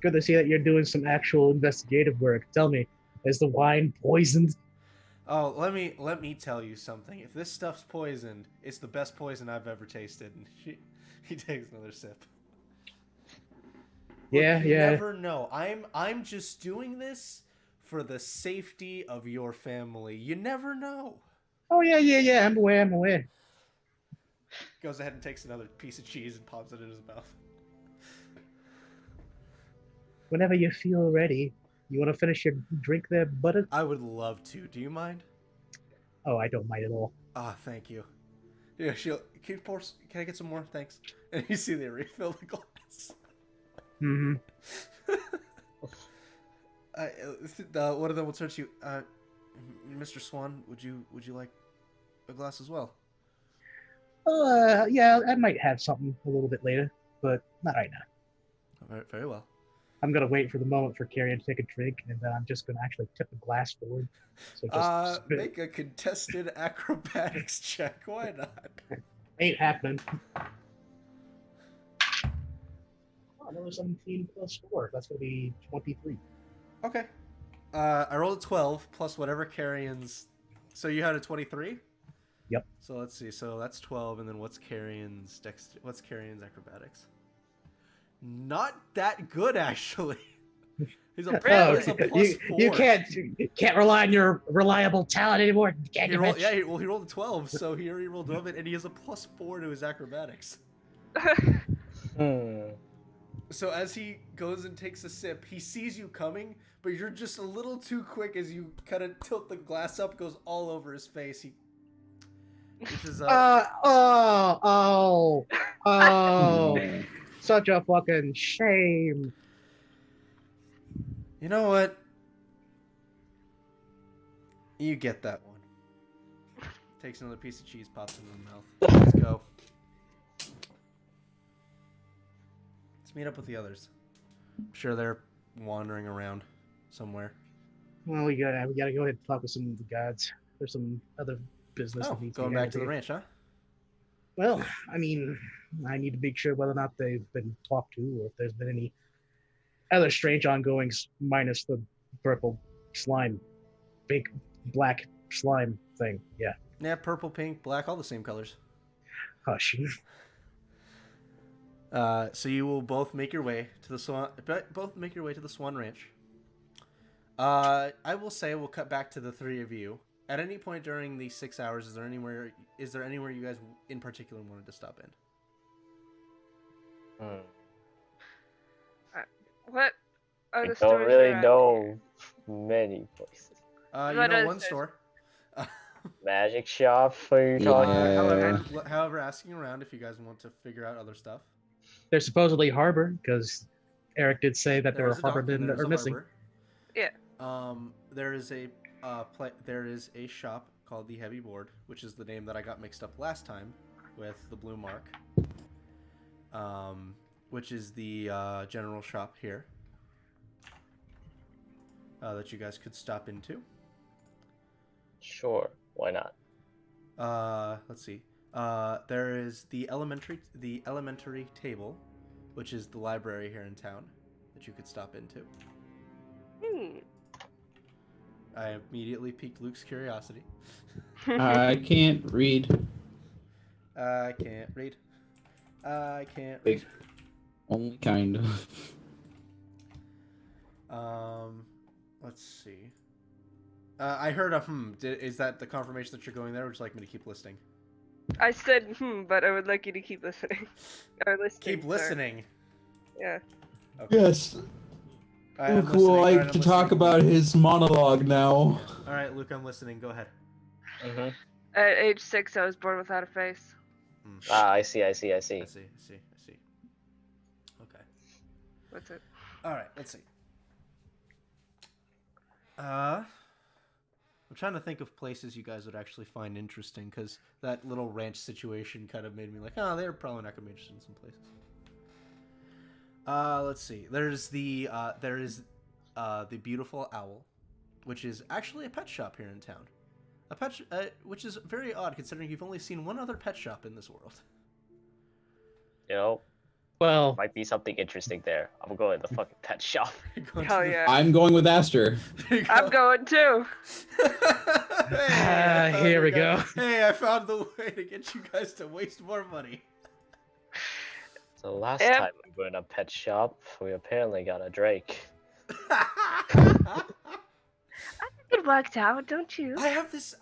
Good to see that you're doing some actual investigative work. Tell me, is the wine poisoned? Oh, let me tell you something. If this stuff's poisoned, it's the best poison I've ever tasted. And he takes another sip. Yeah, Look, you yeah. never know. I'm just doing this for the safety of your family. You never know. Oh yeah. I'm aware. Goes ahead and takes another piece of cheese and pops it in his mouth. Whenever you feel ready, you want to finish your drink there, Butter? I would love to. Do you mind? Oh, I don't mind at all. Ah, thank you. Yeah, can I get some more? Thanks. And you see they refill the glass. Mm-hmm. One of them will turn to you. Mr. Swan, would you like a glass as well? Yeah, I might have something a little bit later, but not right now. Very, very well. I'm gonna wait for the moment for Carrion to take a drink, and then I'm just gonna actually tip the glass forward. So just make a contested acrobatics check. Why not? Ain't happening. Oh, another 17 plus 4. That's gonna be 23. Okay. I rolled a 12 plus whatever Carrion's. So you had a 23? Yep. So let's see. So that's 12, and then what's Carrion's acrobatics? Not that good, actually. He's a plus 4. You can't rely on your reliable talent anymore. He rolled a 12, so he already rolled above it, and he has a plus 4 to his acrobatics. So as he goes and takes a sip, he sees you coming, but you're just a little too quick as you kind of tilt the glass up, goes all over his face. Such a fucking shame. You know what? You get that one. Takes another piece of cheese, pops it in the mouth. Let's go. Meet up with the others. I'm sure they're wandering around somewhere. Well, we gotta go ahead and talk with some of the gods. There's some other business Oh, that needs going to be back to the handled. ranch, huh? Well, I mean, I need to make sure whether or not they've been talked to, or if there's been any other strange ongoings, minus the purple slime, big black slime thing. Yeah, Yeah, purple, pink, black, all the same colors. hush. So you will both make your way to the Swan. Both make your way to the Swan Ranch. I will say we'll cut back to the three of you. At any point during the 6 hours, is there anywhere you guys in particular wanted to stop in? What are I the don't stores really around know many places. You What know is one this? store. Magic shop? What are you talking Yeah. about? However, asking around if you guys want to figure out other stuff. There's supposedly harbor, because Eric did say that there were There's a dock harbor and men that there's are a missing. harbor. Yeah. There is a shop called the Heavy Board, which is the name that I got mixed up last time with the Blue Mark. Which is the general shop here that you guys could stop into. Sure, why not? Let's see. There is the elementary table, which is the library here in town that you could stop into. I immediately piqued Luke's curiosity. I can't read. I can't read. I can't read. Only kind of. Let's see. I heard a is that the confirmation that you're going there, or would you like me to keep listening? I said but I would like you to keep listening. Or listening. Keep sorry. listening. Yeah. Okay. Yes. Alright, I'm Luke would listening. like Alright, I'm to talk listening. about his monologue now. Alright, Luke, I'm listening. Go ahead. Mm-hmm. At age 6, I was born without a face. Ah, I see. I see. Okay. What's it? Alright, let's see. I'm trying to think of places you guys would actually find interesting, because that little ranch situation kind of made me like, oh, they're probably not going to be interested in some places. Let's see. There is the Beautiful Owl, which is actually a pet shop here in town. Which is very odd considering you've only seen one other pet shop in this world. You know, Well, might be something interesting there. I'm going to the fucking pet shop. Hell yeah. I'm going with Aster. I'm going too. Here we go. Hey, I found the way to get you guys to waste more money. So last Yep. time we were in a pet shop, we apparently got a Drake. It worked out, don't you? I have this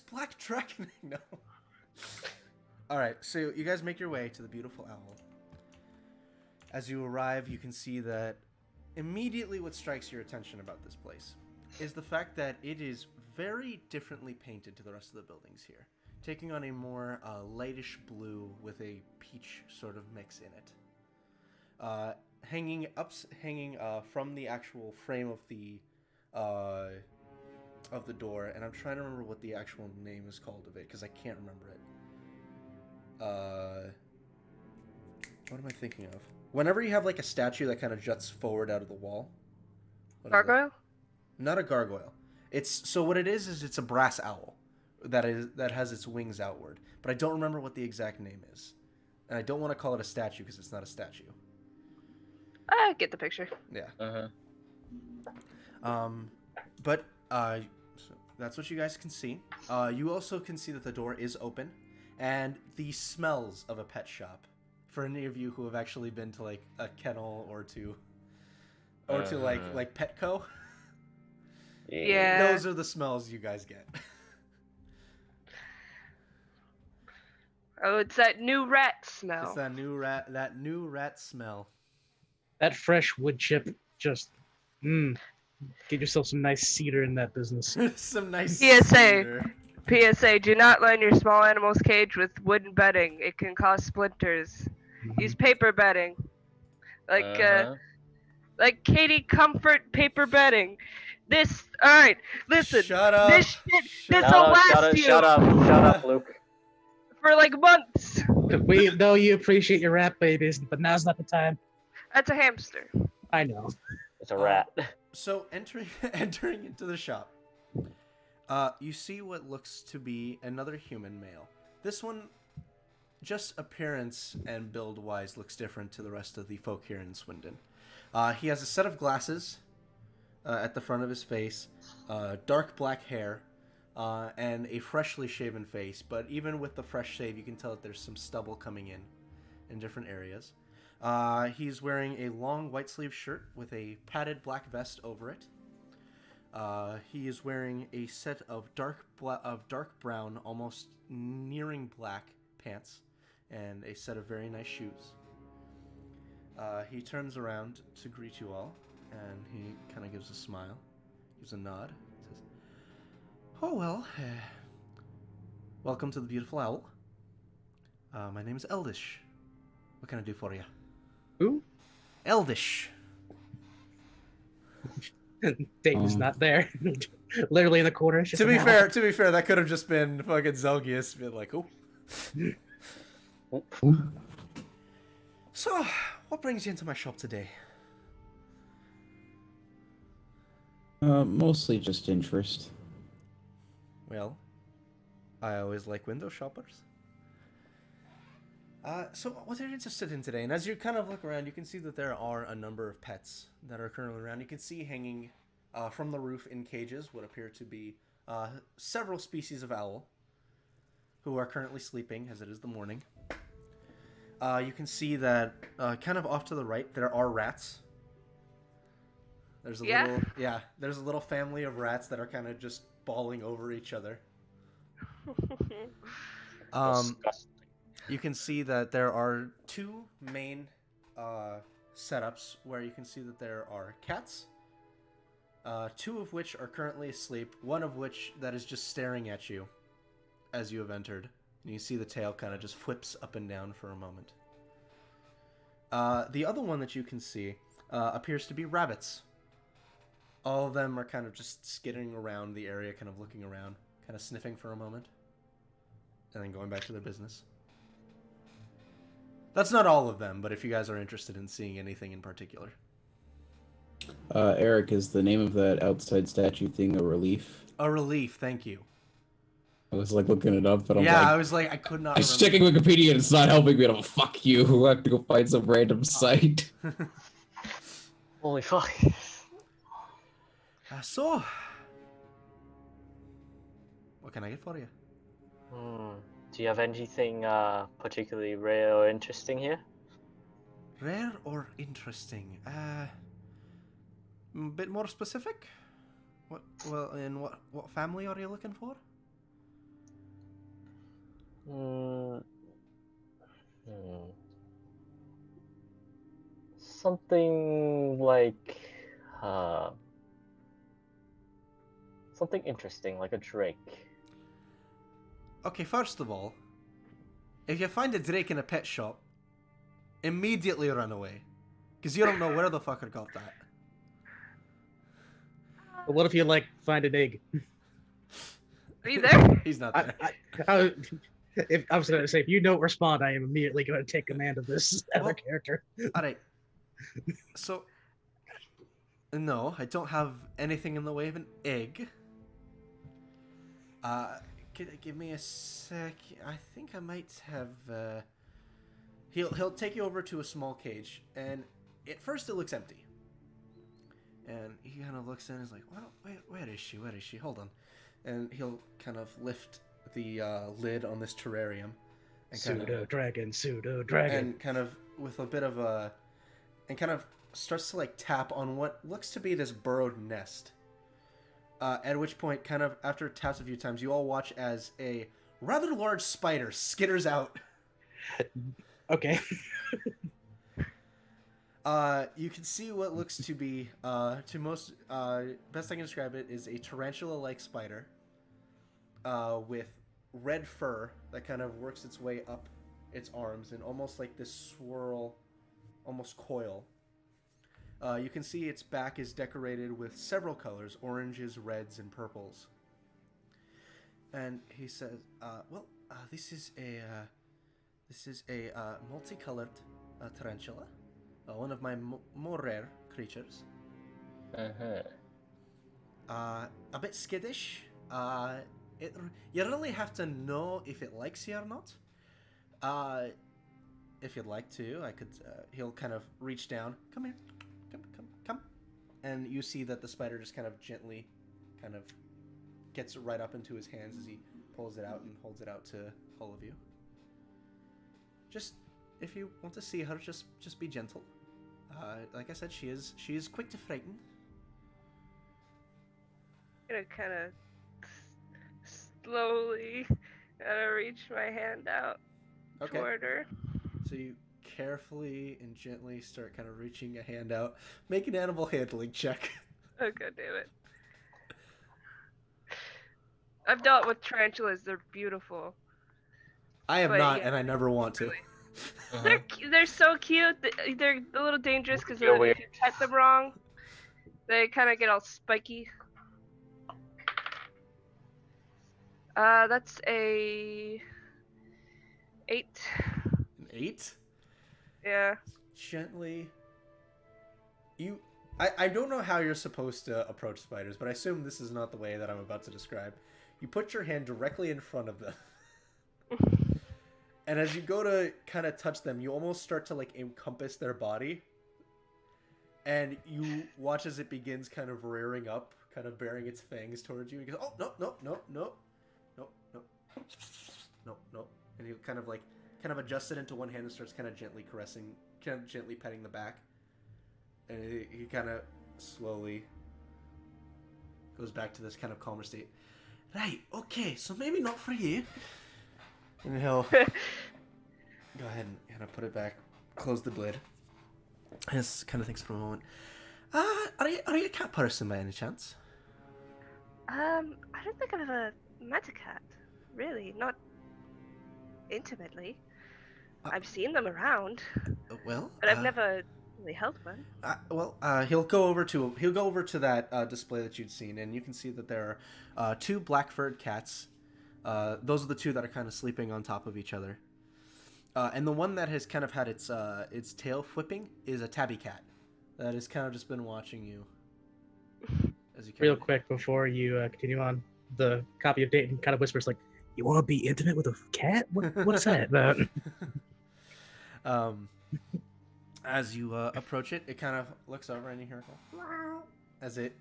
black dragon. No. All right, so you guys make your way to the Beautiful Owl. As you arrive, you can see that immediately what strikes your attention about this place is the fact that it is very differently painted to the rest of the buildings here, taking on a more lightish blue with a peach sort of mix in it. Hanging from the actual frame of the door, and I'm trying to remember what the actual name is called of it because I can't remember it. What am I thinking of? Whenever you have like a statue that kind of juts forward out of the wall. What is that? Gargoyle? Not a gargoyle. What it is it's a brass owl that has its wings outward. But I don't remember what the exact name is. And I don't want to call it a statue because it's not a statue. I get the picture. Yeah. Uh-huh. So that's what you guys can see. You also can see that the door is open, and the smells of a pet shop. For any of you who have actually been to like a kennel or to like Petco, Yeah. those are the smells you guys get. Oh, it's that new rat smell. It's that new rat smell. that fresh wood chip, just, get yourself some nice cedar in that business. Some nice PSA. cedar. PSA, do not line your small animal's cage with wooden bedding. It can cause splinters. Use paper bedding. Like Katie Comfort paper bedding. Alright, listen. Shut up. This shit, Shut this'll up. last you Shut up, Luke. for like months. We know you appreciate your rat babies, but now's not the time. That's a hamster. I know. It's a rat. So entering into the shop, you see what looks to be another human male. This one, just appearance and build wise, looks different to the rest of the folk here in Swinden. He has a set of glasses at the front of his face, dark black hair, and a freshly shaven face. But even with the fresh shave, you can tell that there's some stubble coming in different areas. He's wearing a long white sleeve shirt with a padded black vest over it. He is wearing a set of dark brown, almost nearing black pants, and a set of very nice shoes. He turns around to greet you all, and he kind of gives a smile, gives a nod, says, "Oh well, welcome to the Beautiful Owl. My name is Eldish. What can I do for you?" Who? Eldish. Dayton's not there. Literally in the corner. It's just To an be owl. fair, that could have just been fucking Zelgius being like, "Oh." So, what brings you into my shop today? Mostly just interest. Well, I always like window shoppers. So what are you interested in today? And as you kind of look around, you can see that there are a number of pets that are currently around. You can see hanging from the roof in cages what appear to be several species of owl who are currently sleeping, as it is the morning. You can see that kind of off to the right, there are rats. There's a there's a little family of rats that are kind of just bawling over each other. Disgusting. You can see that there are two main setups where you can see that there are cats, two of which are currently asleep, one of which that is just staring at you as you have entered. And you see the tail kind of just flips up and down for a moment. The other one that you can see appears to be rabbits. All of them are kind of just skittering around the area, kind of looking around, kind of sniffing for a moment, and then going back to their business. That's not all of them, but if you guys are interested in seeing anything in particular. Eric, is the name of that outside statue thing a relief? A relief, thank you. I was like looking it up, but I'm Yeah, like, I was like, I could not I was remember. checking Wikipedia and it's not helping me. And I'm fuck you. I have to go find some random site. Holy fuck. So, what can I get for you? Do you have anything particularly rare or interesting here? Rare or interesting? A bit more specific? What family are you looking for? Something like something interesting, like a drake. Okay, first of all, if you find a drake in a pet shop, immediately run away. Because you don't know where the fucker got that. But what if you find an egg? Are you there? He's not there. I was gonna say, if you don't respond, I am immediately gonna take command of this other character. Alright. So, no, I don't have anything in the way of an egg. Give me a sec. I think I might have. He'll take you over to a small cage, and at first it looks empty. And he kind of looks in and is like, "Well, where is she? Where is she? Hold on." And he'll kind of lift the lid on this terrarium, and Pseudo dragon. and kind of with a bit of a, and kind of starts to tap on what looks to be this burrowed nest. At which point, kind of after it taps a few times, you all watch as a rather large spider skitters out. Okay. You can see what looks to be, to most, best I can describe it, is a tarantula-like spider with red fur that kind of works its way up its arms and almost like this swirl, almost coil. You can see its back is decorated with several colors, oranges, reds, and purples. And he says, this is a multicolored tarantula one of my more rare creatures. Uh-huh. A bit skittish. You really have to know if it likes you or not. If you'd like to, I could. He'll kind of reach down. Come here. Come. And you see that the spider just kind of gently, kind of gets right up into his hands as he pulls it out and holds it out to all of you. Just, if you want to see her, just be gentle. Like I said, she is quick to frighten. I'm gonna kind of slowly reach my hand out toward her. So you carefully and gently start kind of reaching a hand out. Make an animal handling check. Oh, god damn it. I've dealt with tarantulas. They're beautiful. I have But, not, yeah, and I never want to. really. Uh-huh. They're so cute. They're a little dangerous because You're if weird. you pet them wrong, they kind of get all spiky. That's a 8. An 8? Yeah. Gently. I don't know how you're supposed to approach spiders, but I assume this is not the way that I'm about to describe. You put your hand directly in front of them. And as you go to kind of touch them, you almost start to like encompass their body. And you watch as it begins kind of rearing up, kind of baring its fangs towards you. And you go, oh, no. And you kind of adjusts it into one hand and starts kind of gently caressing, kind of gently petting the back. And he kind of slowly goes back to this kind of calmer state. Right, okay, so maybe not for you. And he'll go ahead and kind of put it back, close the lid. And just kind of thinks for a moment. Are you a cat person by any chance? I don't think I've ever met a cat. Really, not intimately. I've seen them around, Well, but I've never really held one. He'll go over to that display that you'd seen, and you can see that there are 2 black-furred cats. Those are the 2 that are kind of sleeping on top of each other. And the one that has kind of had its tail flipping is a tabby cat that has kind of just been watching you. As you Real quick before you continue on, the copy of Dayton kind of whispers like, "You want to be intimate with a cat? What's that about?" As you approach it, it kind of looks over and you hear it go, "Meow," as it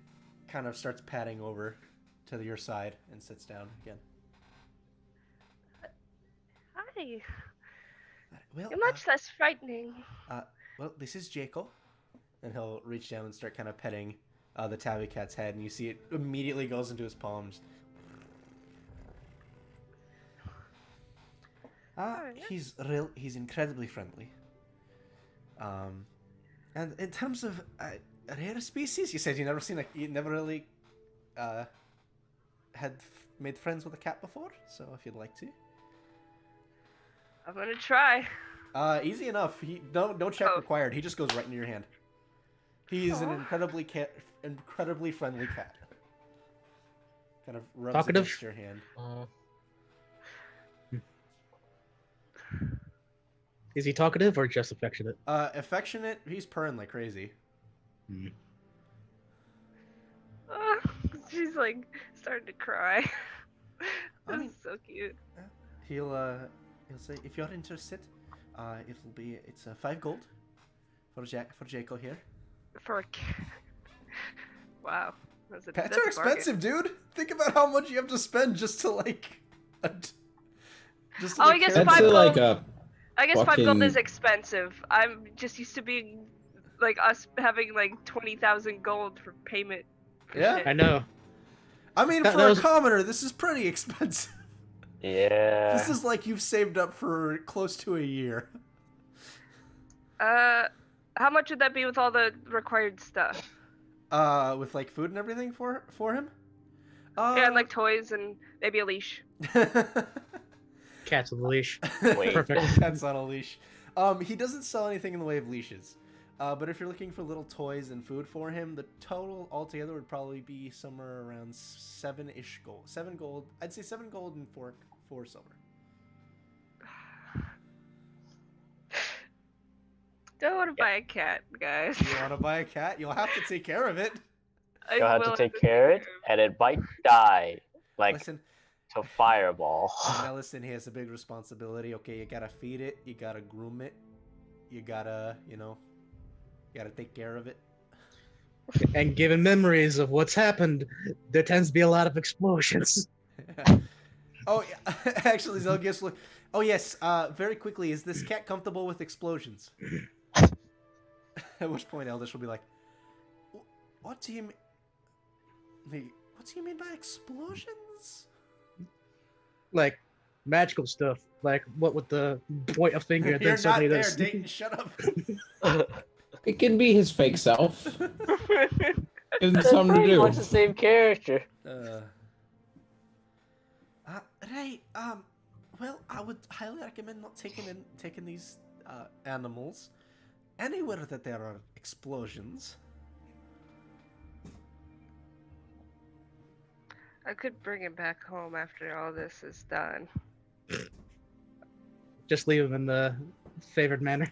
kind of starts padding over to your side and sits down again. Hi. Well, You're much less frightening. well, this is Jacob. And he'll reach down and start kind of petting the tabby cat's head, and you see it immediately goes into his palms. He's incredibly friendly. And in terms of rare species, you said you never really made friends with a cat before. So if you'd like to, I'm gonna try. easy enough. No check required. He just goes right into your hand. He's an incredibly friendly cat. Kind of rubs Talkative? against your hand. Is he talkative or just affectionate? Affectionate. He's purring like crazy. She's like starting to cry. I mean, This is so cute. He'll say, if you're interested, it's 5 gold for Jaco here. For a cat. Wow. Pets that's are a bargain. expensive, dude. Think about how much you have to spend just to like. I guess That's 5 gold. like a I guess 5 gold fucking- is expensive. I'm just used to being like us having like 20,000 gold for payment. For Yeah. shit. I know. I mean, That for a was- commoner, this is pretty expensive. Yeah. This is like you've saved up for close to a year. How much would that be with all the required stuff? With like food and everything for him. Yeah, and like toys and maybe a leash. Cats with a leash. Wait. Perfect. Cat's on a leash. He doesn't sell anything in the way of leashes. But if you're looking for little toys and food for him, the total altogether would probably be somewhere around 7-ish gold. 7 gold. I'd say 7 gold and 4 silver. Don't want to buy a cat, guys. You want to buy a cat? You'll have to take care of it. You'll have to take care of it, and it might die. Like, Listen, to fireball. now listen, he has a big responsibility. Okay, you gotta feed it, you gotta groom it, you gotta, you gotta take care of it. And given memories of what's happened, there tends to be a lot of explosions. Oh, yeah. Actually, Zelgius, look. Oh, yes. Very quickly, is this cat comfortable with explosions? At which point, Eldish will be like, "What do you mean? What do you mean by explosions?" Like magical stuff. Like what with the point a finger and You're then not suddenly there, there's Dayton. Shut up. It can be his fake self. Gives him something to Pretty do. much the same character. Right. Well, I would highly recommend not taking these animals anywhere that there are explosions. I could bring him back home after all this is done. just leave him in the favored manner.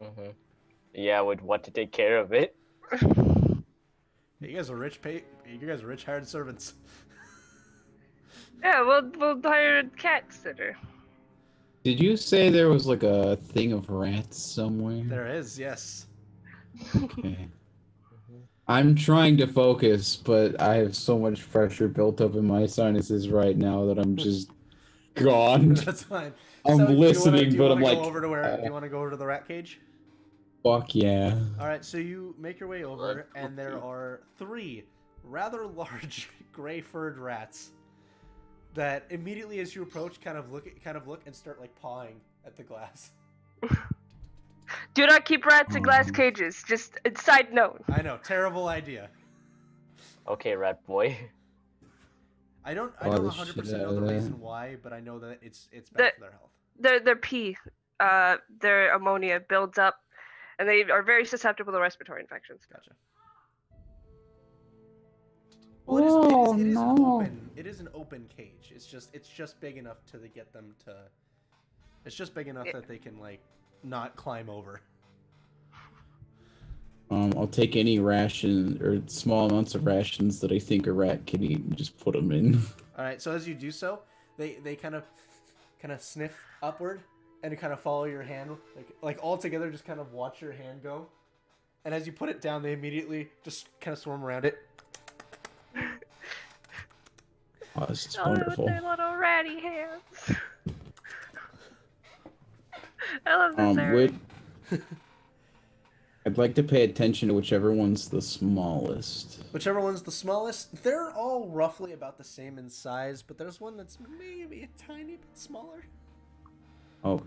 Mm-hmm. Yeah, I would want to take care of it. You guys are rich. You guys are rich hired servants. Yeah, we'll hire a cat sitter. Did you say there was like a thing of rats somewhere? There is, yes. Okay. I'm trying to focus, but I have so much pressure built up in my sinuses right now that I'm just gone. That's fine. I'm listening, but I'm like, do you want to go over to the rat cage? fuck yeah. All right, so you make your way over, and there are 3 rather large gray furred rats that immediately, as you approach, kind of look and start like pawing at the glass. Do not keep rats in glass cages. Just a side note. I know, terrible idea. Okay, rat boy. I don't Oh, the 100% shit know out the of that. reason why, but I know that it's bad for their health. Their pee, their ammonia builds up, and they are very susceptible to respiratory infections. Gotcha. Well, it is an no. open. It is an open cage. It's just big enough to get them to. It's just big enough that they can like not climb over. I'll take any ration or small amounts of rations that I think a rat can eat and just put them in. All right. So as you do so, they kind of sniff upward and kind of follow your hand, like all together, just kind of watch your hand go. And as you put it down, they immediately just kind of swarm around it. Oh, this is Oh, with wonderful. their little ratty hands. I love this area. I'd like to pay attention to whichever one's the smallest. Whichever one's the smallest, they're all roughly about the same in size, but there's one that's maybe a tiny bit smaller. Okay.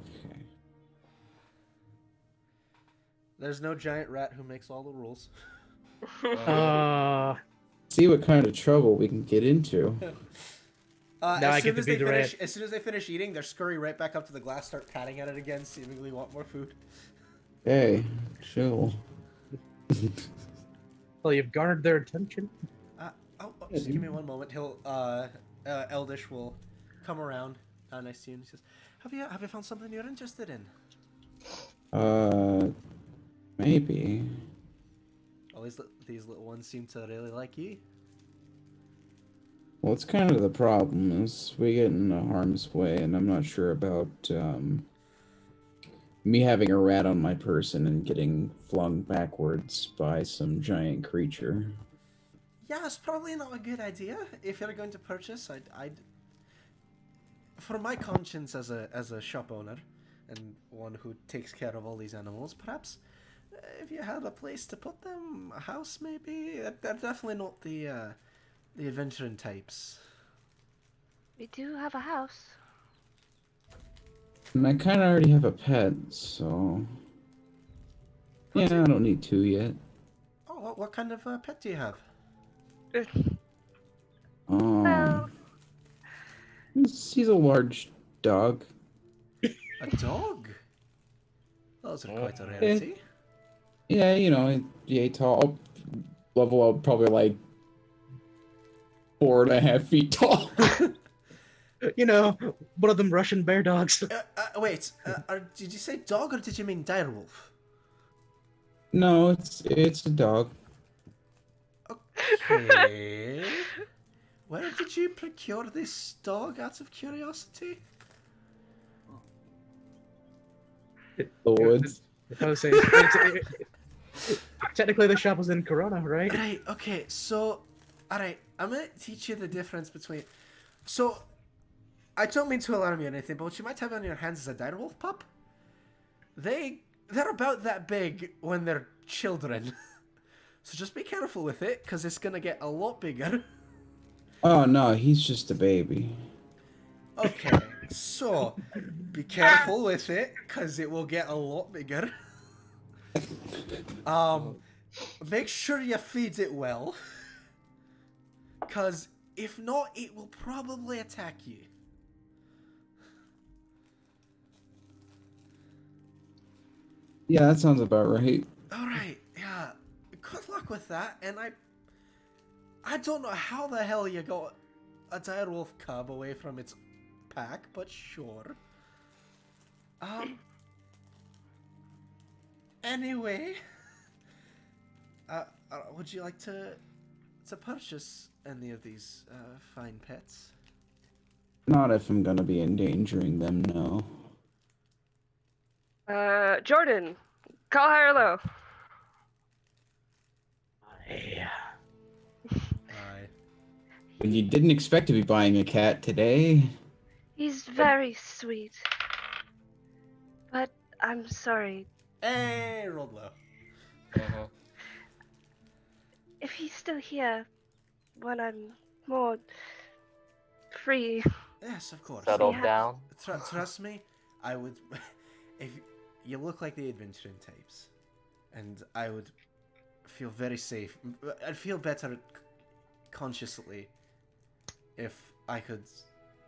There's no giant rat who makes all the rules. See what kind of trouble we can get into. Now I get to be the rat. As soon as they finish eating, they scurry right back up to the glass, start patting at it again, seemingly want more food. Hey, chill. Well, you've garnered their attention. Just give me one moment. He'll Eldish will come around. Nice to you. And he says, "Have you found something you're interested in?" Maybe. All these little ones seem to really like you. Well, it's kind of the problem is we get in harm's way, and I'm not sure about me having a rat on my person and getting flung backwards by some giant creature. Yeah, it's probably not a good idea if you're going to purchase. I'd for my conscience as a shop owner and one who takes care of all these animals, perhaps if you had a place to put them, a house maybe. They're definitely not the adventuring types. We do have a house. And I kind of already have a pet, so... Yeah, I don't need 2 yet. Oh, what kind of pet do you have? He's a large dog. A dog? Those are quite a rarity. Yeah, you know, tall. Level up probably like 4.5 feet tall. You know, one of them Russian bear dogs. Wait, did you say dog or did you mean direwolf? No, it's a dog. Okay. Where did you procure this dog out of curiosity? The woods. I was saying, technically the shop was in Corona, right? Right, okay, so... Alright, I'm gonna teach you the difference between... So, I don't mean to alarm you or anything, but what you might have on your hands is a direwolf pup. They're about that big when they're children. So just be careful with it, because it's gonna get a lot bigger. Oh no, he's just a baby. Okay, so be careful with it, because it will get a lot bigger. Make sure you feed it well, because if not, it will probably attack you. Yeah, that sounds about right. Alright, yeah, good luck with that, and I don't know how the hell you got a direwolf cub away from its pack, but sure. Anyway, would you like to purchase any of these fine pets? Not if I'm gonna be endangering them, no. Jordan, call high or low. Aye. When you didn't expect to be buying a cat today. He's very sweet. But I'm sorry. Hey, rolled low. If he's still here when I'm more free. Yes, of course. Settle Yeah. down. Trust me, I would. If you look like the adventuring types, and I would feel very safe. I'd feel better consciously if I could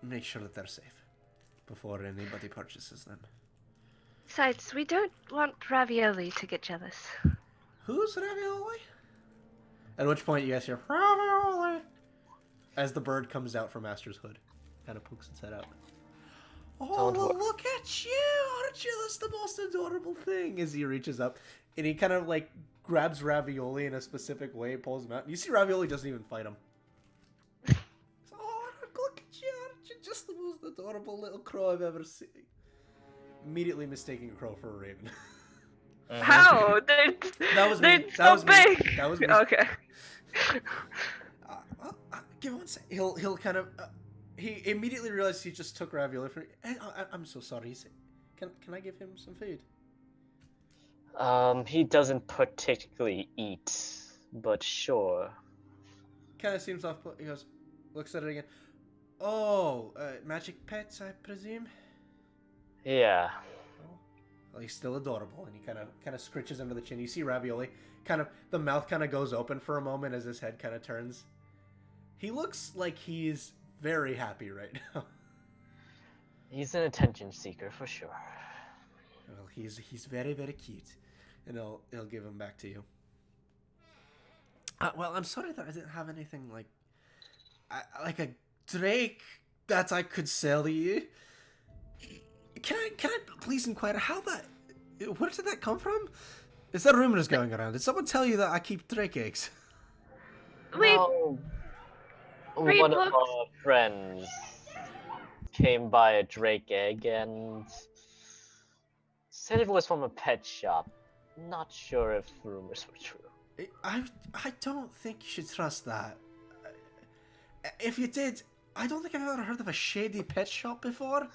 make sure that they're safe before anybody purchases them. Besides, we don't want Ravioli to get jealous. Who's Ravioli? At which point you guys hear Ravioli as the bird comes out from Master's hood, kind of pokes its head out. Oh, well, look at you! Aren't you? That's the most adorable thing. As he reaches up, and he kind of like grabs Ravioli in a specific way, pulls him out. And you see Ravioli doesn't even fight him. Oh, look at you! Aren't you just the most adorable little crow I've ever seen? Immediately mistaking a crow for a raven. How? That was me. They're so big. That was me. Okay. Give me one sec. He'll kind of. He immediately realized he just took Ravioli from me. I'm so sorry. Can I give him some food? He doesn't particularly eat, but sure. Kind of seems off. He goes, looks at it again. Oh, magic pets, I presume. Yeah. Oh, well, he's still adorable, and he kind of scritches under the chin. You see Ravioli, the mouth kind of goes open for a moment as his head kind of turns. He looks like he's very happy right now. He's an attention seeker for sure. Well, he's very, very cute, and he'll give him back to you. Well, I'm sorry that I didn't have anything like a drake that I could sell to you. Can I please inquire where did that come from? Is there rumors going around? Did someone tell you that I keep drake eggs? Wait. Well, Read one books. of our friends came by a drake egg and said it was from a pet shop. Not sure if rumors were true. I don't think you should trust that. If you did, I don't think I've ever heard of a shady pet shop before.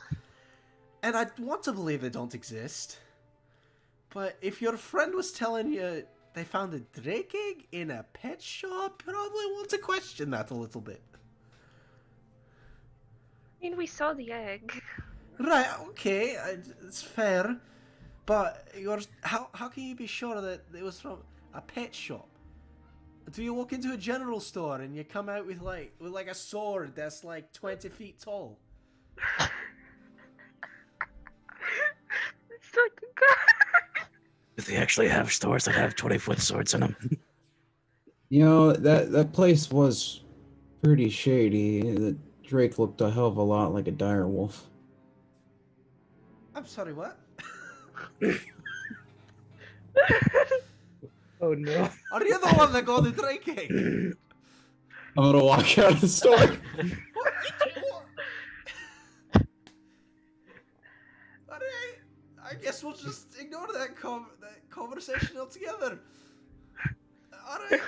And I want to believe they don't exist. But if your friend was telling you they found a drake egg in a pet shop, you probably want to question that a little bit. I mean, we saw the egg. Right, okay, it's fair. But how can you be sure that it was from a pet shop? Do you walk into a general store and you come out with a sword that's like 20 feet tall? It's fucking good. They actually have stores that have 20-foot swords in them. You know, that place was pretty shady. The Drake looked a hell of a lot like a dire wolf. I'm sorry, what? Oh no. Are you the one that got the Drake egg? I'm gonna walk out of the store. What? Alright, I guess we'll just ignore that conversation altogether. Alright.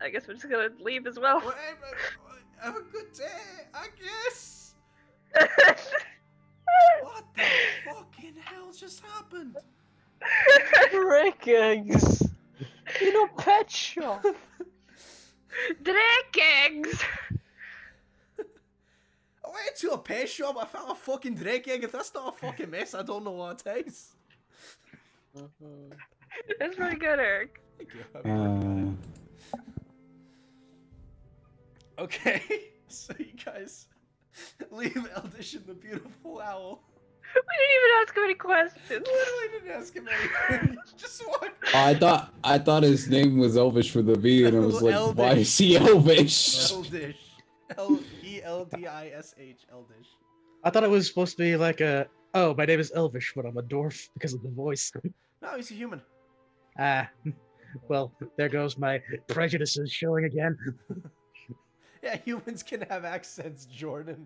I guess we're just gonna leave as well. Well, have a good day, I guess. What the fucking hell just happened? Drake eggs in a pet shop. Drake eggs! I went to a pet shop, I found a fucking Drake egg. If that's not a fucking mess, I don't know what it is. That's pretty good, Eric. Thank you. Okay, so you guys leave Eldish and the beautiful owl. We didn't even ask him any questions. Literally didn't ask him anything. Just walk. I thought his name was Elvish for the V, and I was like, Eldish. why is he Elvish? Eldish. Eldish. Eldish. I thought it was supposed to be like a, oh, my name is Elvish, but I'm a dwarf because of the voice. No, he's a human. Ah, well, there goes my prejudices showing again. Yeah, humans can have accents, Jordan.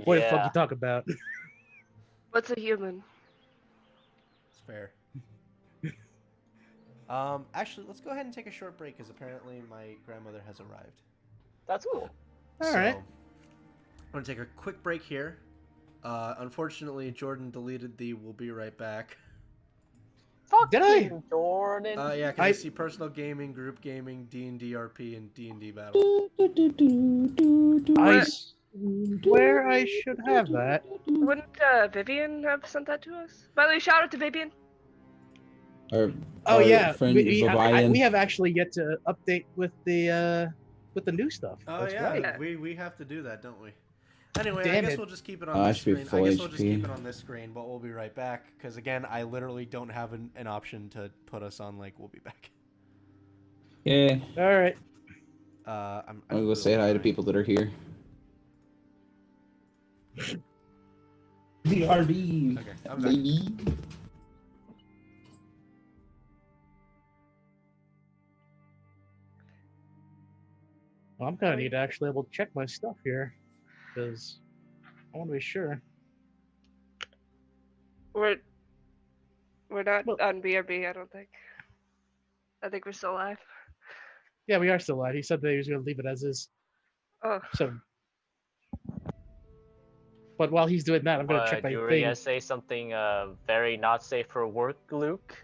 What the fuck Yeah. you talk about? What's a human? It's fair. Actually, let's go ahead and take a short break because apparently my grandmother has arrived. That's cool. All right. I'm gonna take a quick break here. Unfortunately, Jordan deleted the "We'll be right back." Fuck Did I? you, Jordan. Yeah, because I see personal gaming, group gaming, D&D RP, and D&D battle. I swear I should have that. Wouldn't Vivian have sent that to us? By the way, shout out to Vivian. Our Oh yeah, friend we Vivian. have actually yet to update with the new stuff. Oh That's yeah, right. we have to do that, don't we? Anyway, I Damn guess it. we'll just keep it on I this should be screen. I full guess we'll just HP. keep it on this screen, but we'll be right back. Because again, I literally don't have an option to put us on like we'll be back. Yeah, All right. I'm I'm gonna go say hi to people that are here. The RB, Okay, I'm back. baby. Well, I'm gonna need to actually able to check my stuff here, because I want to be sure. We're not Well- on BRB, I don't think. I think we're still alive. Yeah, we are still live. He said that he was gonna leave it as is. Oh, So, but while he's doing that, I'm gonna check What, my you were thing. gonna say something very not safe for work, Luke?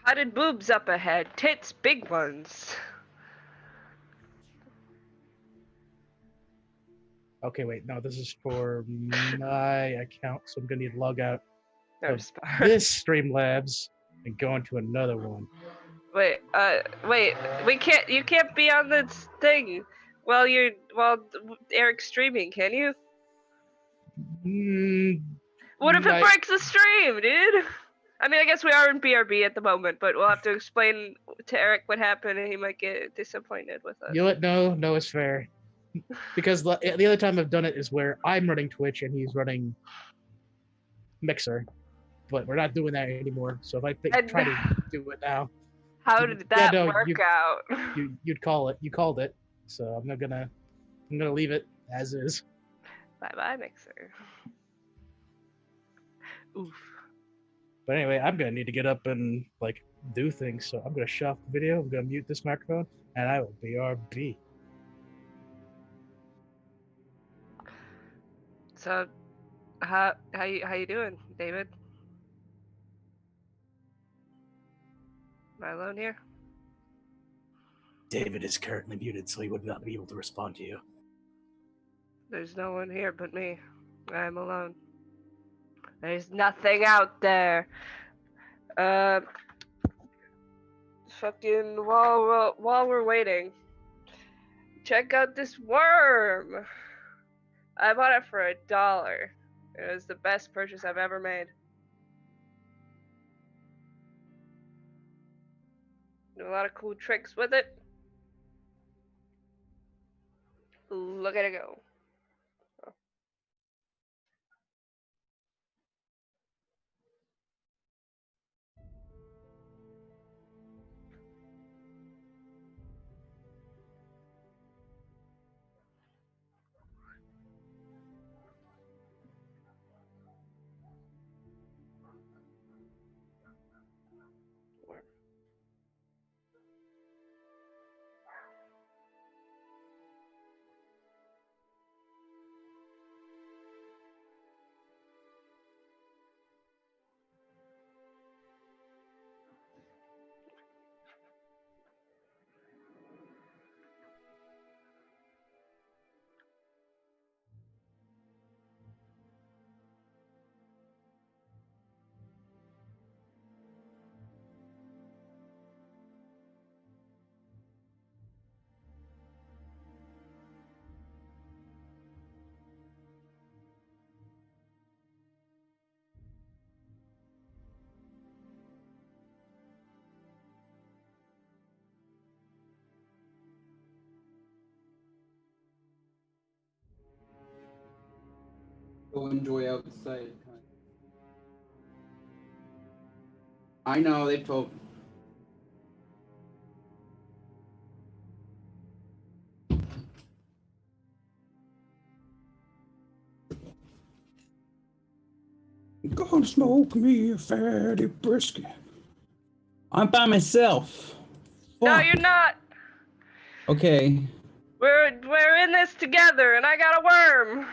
hotted boobs up ahead. Tits, big ones. Okay, wait, no, this is for my account, so I'm gonna need to log out No, of just- this Streamlabs and go into another one. wait, we can't. You can't be on this thing while Eric's streaming, can you? What if it I- breaks the stream, dude? I mean, I guess we are in BRB at the moment, but we'll have to explain to Eric what happened, and he might get disappointed with us. You know what? No, it's fair. Because the other time I've done it is where I'm running Twitch and he's running Mixer, but we're not doing that anymore. So if I And- try to do it now, How did Yeah, that no, work you- out? you'd call it. You called it. So I'm gonna leave it as is. Bye bye, Mixer. Oof. But anyway, I'm gonna need to get up and like do things. So I'm gonna shut off the video. I'm gonna mute this microphone, and I will BRB. So, how you doing, David? Am I alone here? David is currently muted, so he would not be able to respond to you. There's no one here but me. I'm alone. There's nothing out there. Fucking while we're waiting, check out this worm. I bought it for $1. It was the best purchase I've ever made. Do a lot of cool tricks with it. look at it go. Go enjoy outside. I know they told. Go smoke me a fatty brisket. I'm by myself. No, Fuck. you're not. Okay. We're in this together, and I got a worm.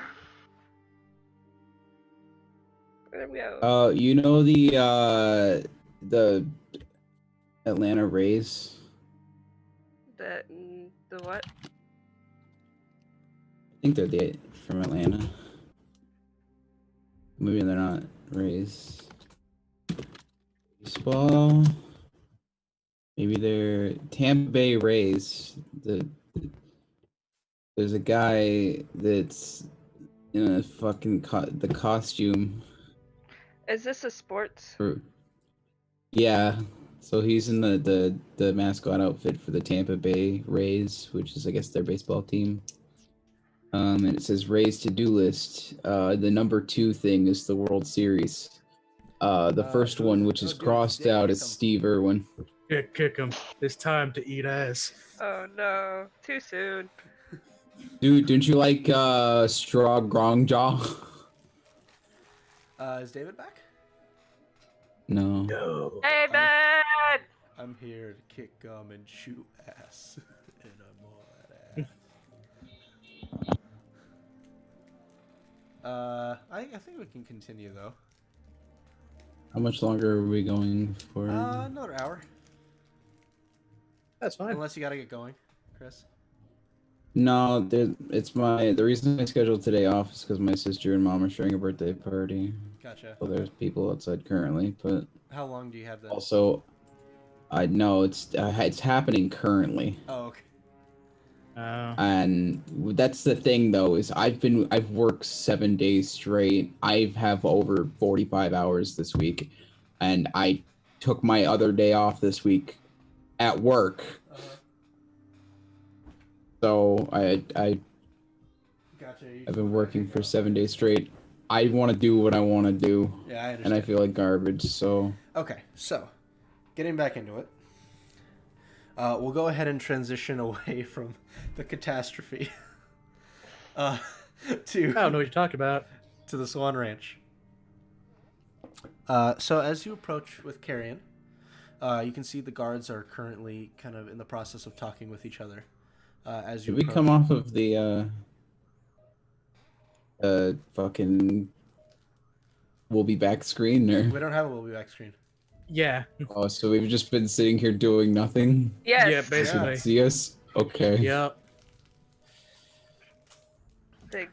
There we go. You know the Atlanta Rays? The what? I think they're from Atlanta. Maybe they're not Rays. Baseball. Maybe they're Tampa Bay Rays. There's a guy that's in a fucking the costume. Is this a sports? Yeah. So he's in the mascot outfit for the Tampa Bay Rays, which is I guess their baseball team. And it says Rays to-do list. The number 2 thing is the World Series. The first one, which is crossed out, is Steve Irwin. Kick him. It's time to eat ass. Oh no, too soon. Dude, don't you like Straw Grong Jaw? Is David back? No. No. Hey, man! I'm here to kick gum and shoot ass. And I'm all that ass. I think we can continue though. How much longer are we going for? Another hour. That's fine. Unless you gotta get going, Chris. No, the reason I scheduled today off is because my sister and mom are throwing a birthday party. Gotcha. So there's people outside currently, but How long do you have then? also, I know it's happening currently. Oh, okay. And that's the thing though, is I've worked 7 days straight. I have over 45 hours this week, and I took my other day off this week at work. So I Gotcha. I've been working for 7 days straight. I want to do what I want to do. Yeah, I understand. And I feel like garbage, so... Okay, so, getting back into it. We'll go ahead and transition away from the catastrophe. To... I don't know what you're talking about. To the Swan Ranch. So as you approach with Carrion, you can see the guards are currently kind of in the process of talking with each other. As you Did we come off of the fucking we'll be back screen, or we don't have a we'll be back screen. Yeah. Oh, so we've just been sitting here doing nothing? Yes. Yeah, basically. See us? Okay. Yep. Thanks.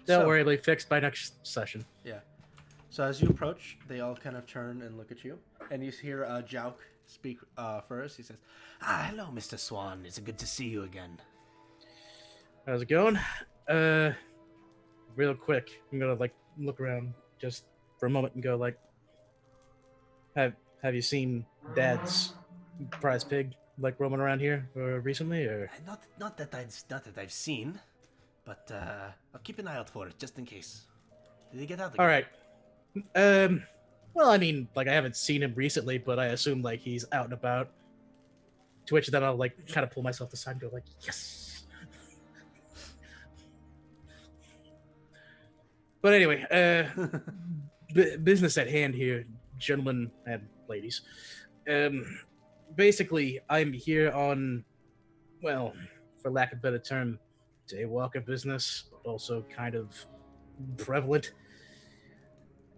Don't worry, it'll be fixed by next session. Yeah. So as you approach, they all kind of turn and look at you, and you hear Jouk speak first. He says, hello, Mr. Swan. It's good to see you again. How's it going? Real quick, I'm gonna look around just for a moment and go have you seen Dad's prize pig roaming around here recently, or Not that I've seen, but I'll keep an eye out for it just in case. Did he get out again? All right. Well, I mean, like I haven't seen him recently, but I assume like he's out and about. To which then I'll like kind of pull myself aside and go like, yes. But anyway, business at hand here, gentlemen and ladies. Basically, I'm here on, well, for lack of a better term, daywalker business, but also kind of prevalent.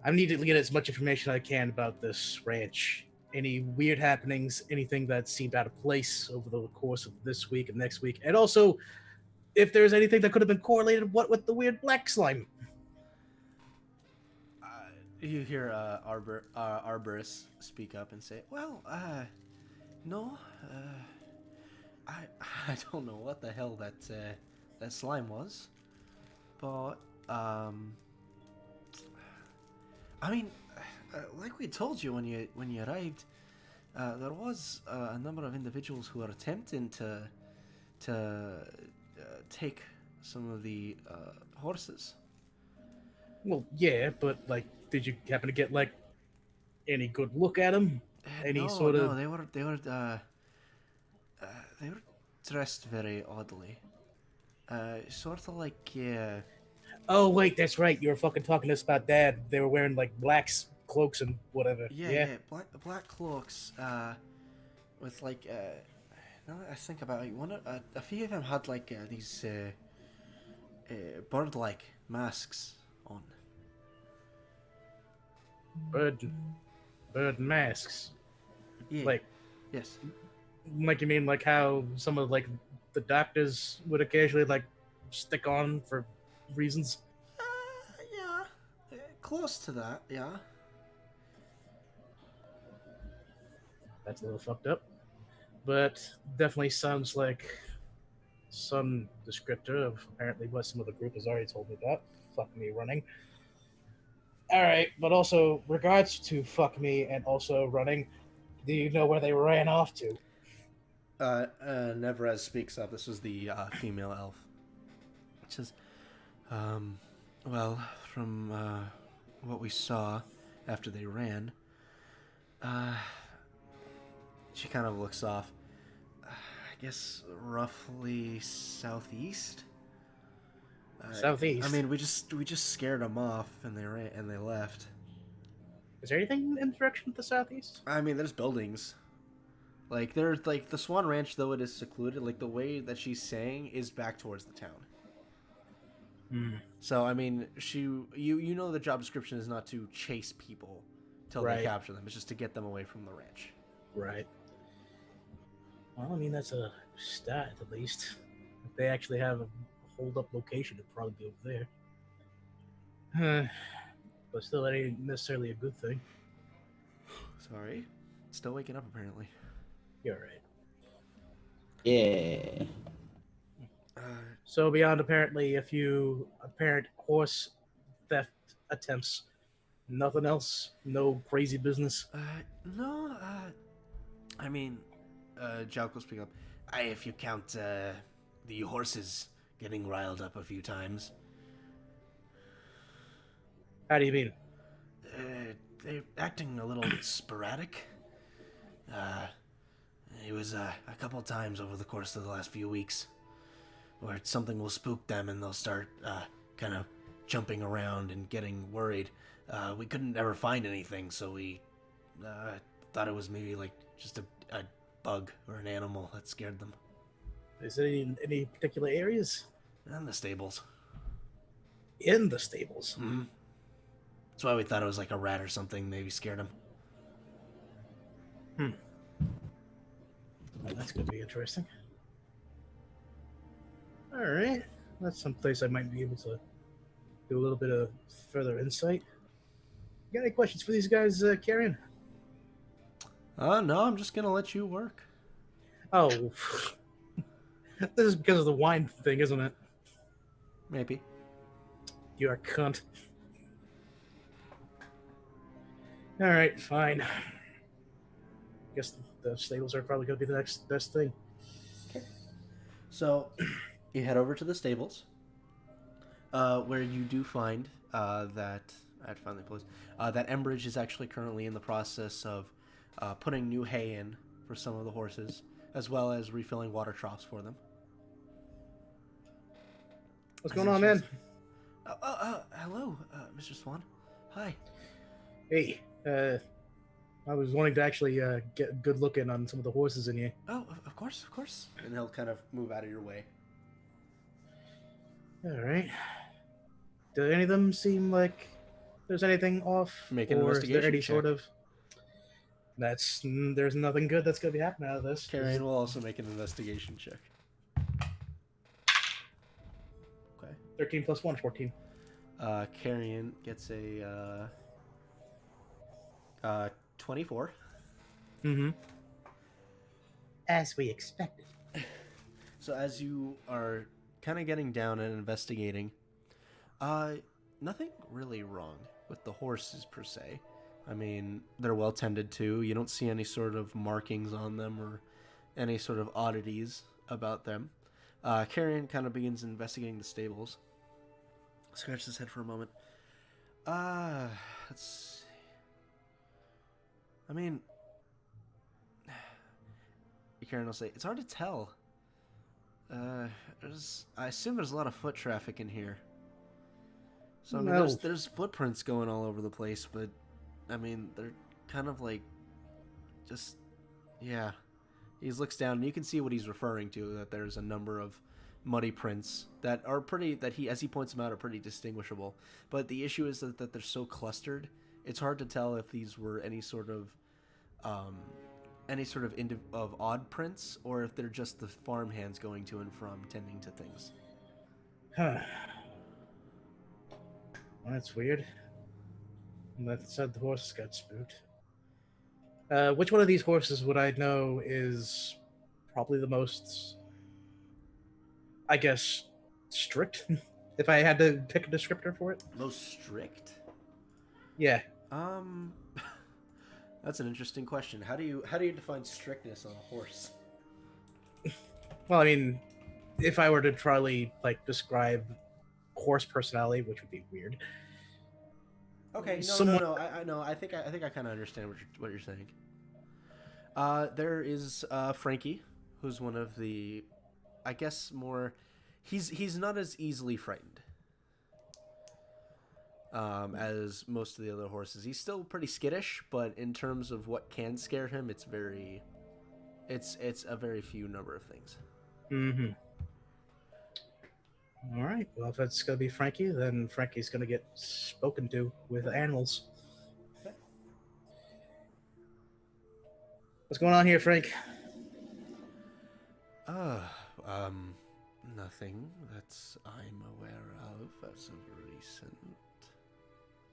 I need to get as much information as I can about this ranch. Any weird happenings, anything that seemed out of place over the course of this week and next week, and also if there's anything that could have been correlated with the weird black slime. You hear Arborist speak up and say, "Well, no, I don't know what the hell that slime was, but I mean, like we told you when you arrived, there was a number of individuals who are attempting to take some of the horses." Well, yeah, but like, did you happen to get like any good look at them? Any sort of? No, they were dressed very oddly, sort of like Oh wait, that's right. You were fucking talking to us about Dad. They were wearing like black cloaks and whatever. yeah, black cloaks, with like now that I think about it, a few of them had like these bird-like masks on. Bird masks. Yeah. Like, Yes. like you mean like how some of like the doctors would occasionally like stick on for reasons? Yeah. Close to that. Yeah. That's a little fucked up, but definitely sounds like some descriptor of apparently what some of the group has already told me about. Fuck me running. All right, but also regards to fuck me and also running. Do you know where they ran off to? Neverez speaks up. This was the female elf. It says, well, from what we saw after they ran, she kind of looks off. I guess roughly southeast. Southeast. I mean, we just scared them off, and they ran and they left. Is there anything in the direction of the southeast? I mean, there's buildings. Like there's like the Swan Ranch, though it is secluded. Like the way that she's saying is back towards the town. Hmm. So I mean, you know the job description is not to chase people till Right. they capture them. It's just to get them away from the ranch. Right. Well, I mean, that's a start at least. If they actually have a hold-up location, it'd probably be over there. But still, that ain't necessarily a good thing. Sorry, still waking up apparently. You're right. Yeah. So beyond apparently a few apparent horse theft attempts, nothing else? No crazy business? No. I mean, Jalk will speak up. If you count the horses getting riled up a few times. How do you mean? They're acting a little sporadic. It was a couple times over the course of the last few weeks where something will spook them and they'll start kind of jumping around and getting worried. We couldn't ever find anything, so we thought it was maybe like just a bug or an animal that scared them. Is it in any particular areas? And the stables. In the stables? Mm-hmm. That's why we thought it was like a rat or something maybe scared them. Well, that's going to be interesting. All right. That's someplace I might be able to do a little bit of further insight. You got any questions for these guys, Carrion? No, I'm just going to let you work. Oh. This is because of the wine thing, isn't it? Maybe. You're a cunt. All right, fine. Guess the stables are probably going to be the next best thing. So, you head over to the stables. where you do find that I have to find the place. That Embridge is actually currently in the process of putting new hay in for some of the horses, as well as refilling water troughs for them. What's going on, man? Hello, Mr. Swan. Hi. Hey, I was wanting to actually get a good look in on some of the horses in here. Oh, of course, of course. And he'll kind of move out of your way. All right. Do any of them seem like there's anything off? Make an or is there investigation any check. sort of... There's nothing good that's going to be happening out of this. Carrion will also make an investigation check. Okay. 13 plus 1, 14. Carrion gets a 24. Mm-hmm. As we expected. So as you are kind of getting down and investigating, nothing really wrong with the horses per se. I mean, they're well tended to. You don't see any sort of markings on them or any sort of oddities about them. Carrion kind of begins investigating the stables. Scratches his head for a moment. Let's see. I mean, Karen will say, it's hard to tell. I assume there's a lot of foot traffic in here. So I mean, No. there's footprints going all over the place, but I mean, they're kind of like, just, yeah. He looks down and you can see what he's referring to. That there's a number of muddy prints that are pretty, that he, as he points them out, are pretty distinguishable. But the issue is that they're so clustered. It's hard to tell if these were any sort of odd prints, or if they're just the farm hands going to and from, tending to things. Huh. Well, that's weird. That said, the horses got spooked. Which one of these horses would I know is probably the most, I guess, strict? If I had to pick a descriptor for it? Most strict? Yeah. That's an interesting question. How do you define strictness on a horse? Well, I mean, if I were to try like describe horse personality, which would be weird. Okay, no. I know. I think I kind of understand what you're saying. There is Frankie, who's one of the, I guess more, he's not as easily frightened as most of the other horses. He's still pretty skittish, but in terms of what can scare him, it's a very few number of things. Mm-hmm. All right. Well, if it's gonna be Frankie, then Frankie's gonna get spoken to with animals. Okay. What's going on here, Frank? Nothing that I'm aware of as of recent.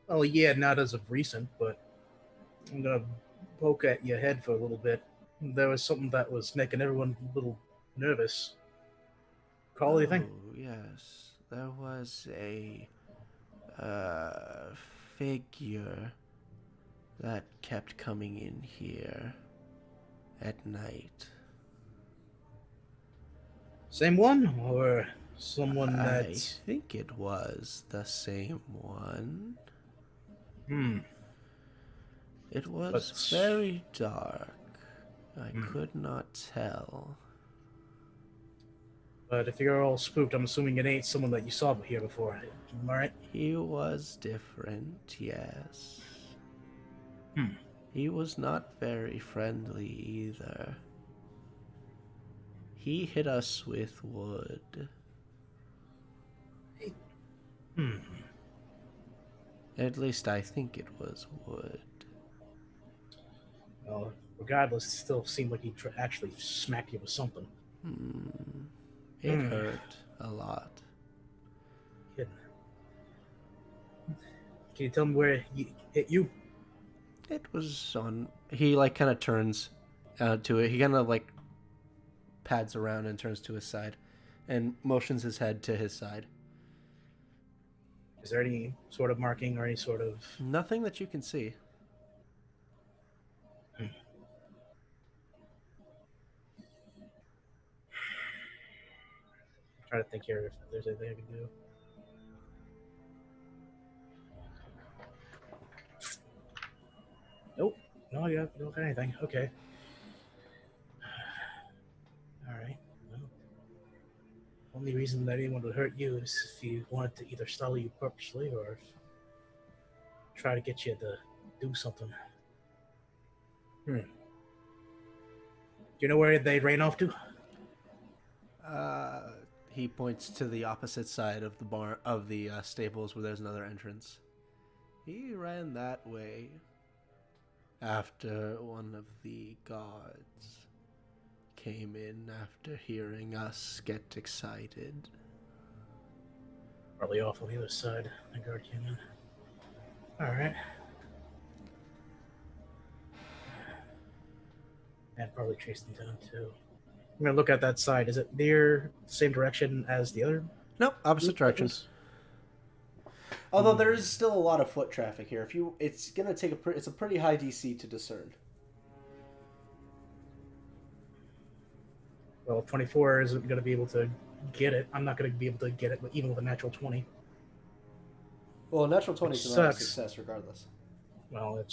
Oh yeah, not as of recent, but I'm gonna poke at your head for a little bit. There was something that was making everyone a little nervous. Call anything? Oh, yes. There was a figure that kept coming in here at night. Same one, or someone I that's... think it was the same one. It was But- very dark. I could not tell. But if you're all spooked, I'm assuming it ain't someone that you saw here before. Am I right? He was different, yes. Hmm. He was not very friendly either. He hit us with wood. At least I think it was wood. Well, regardless, it still seemed like he actually smacked you with something. It hurt a lot. Can you tell me where he hit you? It was on. He like kind of turns to it. He kind of like pads around and turns to his side, and motions his head to his side. Is there any sort of marking or any sort of... Nothing that you can see. trying to think here if there's anything I can do. Oh, yeah, you don't look at anything. Okay. All right. Well, only reason that anyone would hurt you is if you wanted to either stall you purposely or try to get you to do something. Do you know where they ran off to? He points to the opposite side of the barn of the stables where there's another entrance. He ran that way after one of the guards came in after hearing us get excited. Probably off on the other side. The guard came in. All right. And probably chased them down too. I'm gonna look at that side. Is it near the same direction as the other? Nope, opposite directions. Although there is still a lot of foot traffic here. It's gonna take it's a pretty high DC to discern. Well, 24 isn't gonna be able to get it. I'm not gonna be able to get it, even with a natural 20. Well, a natural 20 Which is not a sucks. success regardless. Well,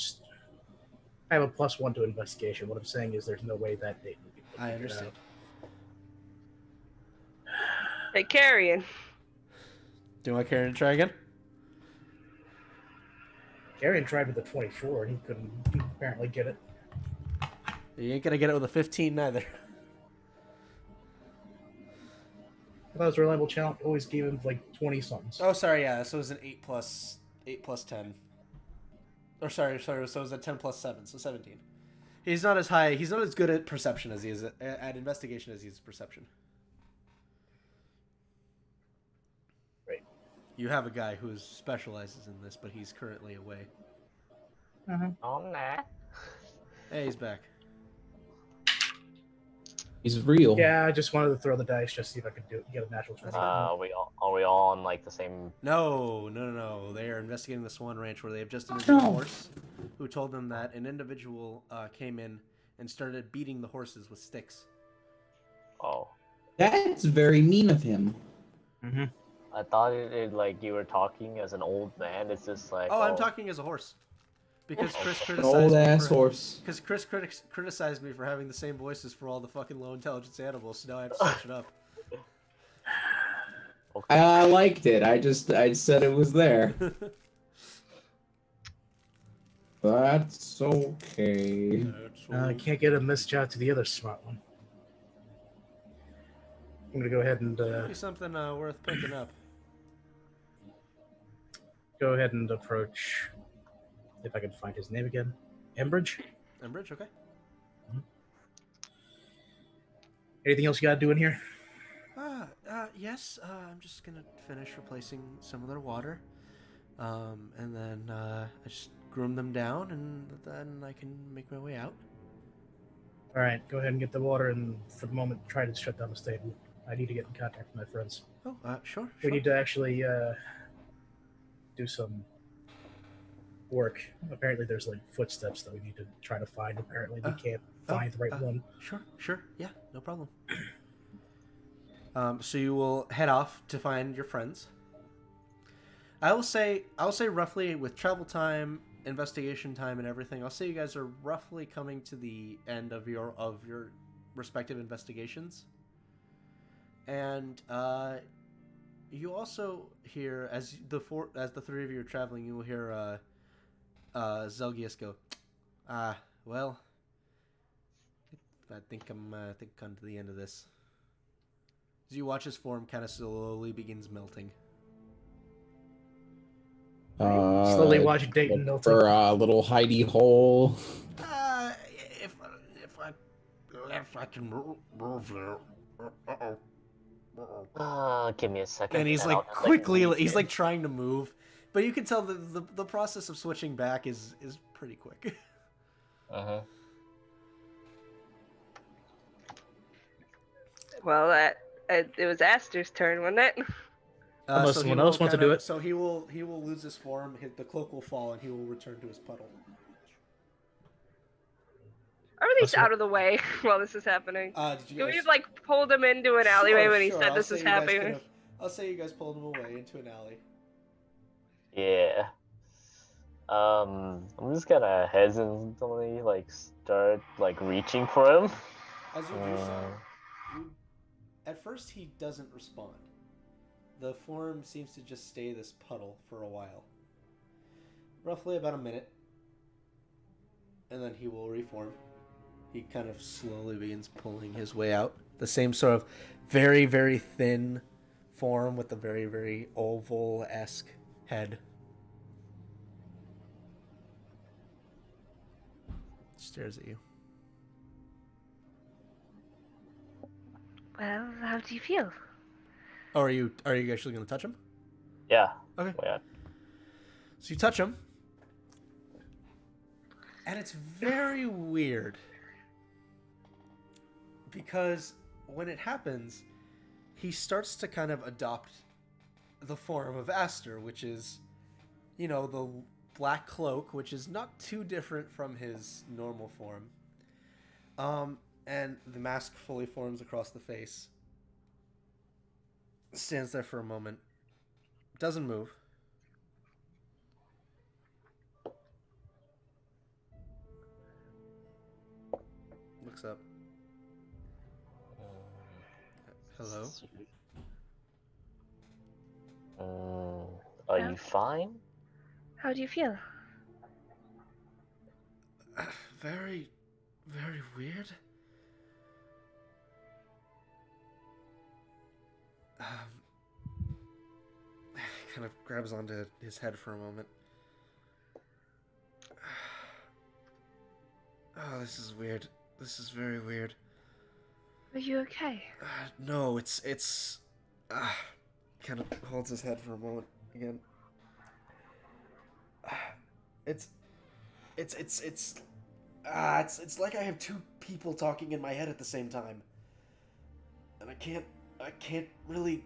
I have a +1 to investigation. What I'm saying is there's no way that they would be able to I figure it understand. out. Hey, Carrion. Do you want Karen to try again? Carrion tried with a 24 and he couldn't apparently get it. You ain't gonna get it with a 15 neither. I thought it was a reliable challenge. Always gave him like 20 something. Oh, sorry, yeah. So it was an 8 plus 10. Or sorry. So it was a 10 plus 7, so 17. He's not as high. He's not as good at perception as he is at investigation as he is perception. Right. You have a guy who specializes in this, but he's currently away. Oh, nah. Hey, he's back. He's real. Yeah, I just wanted to throw the dice just to see if I could get a natural 20. Are we all on like the same? No. They are investigating this one ranch where they have just interviewed a No. horse who told them that an individual came in and started beating the horses with sticks. Oh, That's very mean of him. Mm-hmm. I thought it like you were talking as an old man. It's just like. Oh, I'm talking as a horse. Because Chris An criticized old me ass for, horse. Because Chris criticized me for having the same voices for all the fucking low intelligence animals, so now I have to switch it up. Okay. I liked it. I said it was there. That's okay. I can't get a misshot to the other smart one. I'm gonna go ahead and Be something worth picking up. go ahead and approach. If I can find his name again, Embridge. Embridge, okay. Anything else you gotta do in here? Yes. I'm just gonna finish replacing some of their water, and then I just groom them down, and then I can make my way out. All right, go ahead and get the water, and for the moment, try to shut down the stable. I need to get in contact with my friends. Oh, sure. We need to actually do some work. Apparently, there's like footsteps that we need to try to find. Apparently, we can't find the right one. Sure. Yeah, no problem. So you will head off to find your friends. I'll say roughly with travel time, investigation time, and everything. I'll say you guys are roughly coming to the end of your respective investigations, and you also hear as the three of you are traveling, you will hear Zelgius go, well, I think I'm come to the end of this. As you watch his form kind of slowly begins melting. Slowly watch Dayton look melting. for a little hidey hole. If I can move there. Give me a second. And he's like quickly, he's like trying to move, but you can tell that the process of switching back is pretty quick. Well, it was Aster's turn, wasn't it? Unless someone else wants to do it. So he will lose his form. The cloak will fall, and he will return to his puddle. Are we at least out of the way while this is happening? Did you Can guys... we have like pulled him into an alleyway when he Sure, said I'll this say is you guys happening? I'll say you guys pulled him away into an alley. Yeah. I'm just gonna hesitantly like start like reaching for him. As you do so, at first he doesn't respond. The form seems to just stay this puddle for a while. Roughly about a minute. And then he will reform. He kind of slowly begins pulling his way out. The same sort of very, very thin form with a very, very oval-esque head. Stares at you. Well, how do you feel? Oh, are you actually going to touch him? Yeah. Okay. Yeah. So you touch him. And it's very weird. Because when it happens, he starts to kind of adopt the form of Aster, which is, you know, the black cloak, which is not too different from his normal form. And the mask fully forms across the face. Stands there for a moment. Doesn't move. Looks up. Hello? Are you fine? How do you feel? Very, very weird. Kind of grabs onto his head for a moment. Oh, this is weird. This is very weird. Are you okay? No, it's. Kind of holds his head for a moment again. It's like I have two people talking in my head at the same time, and I can't really.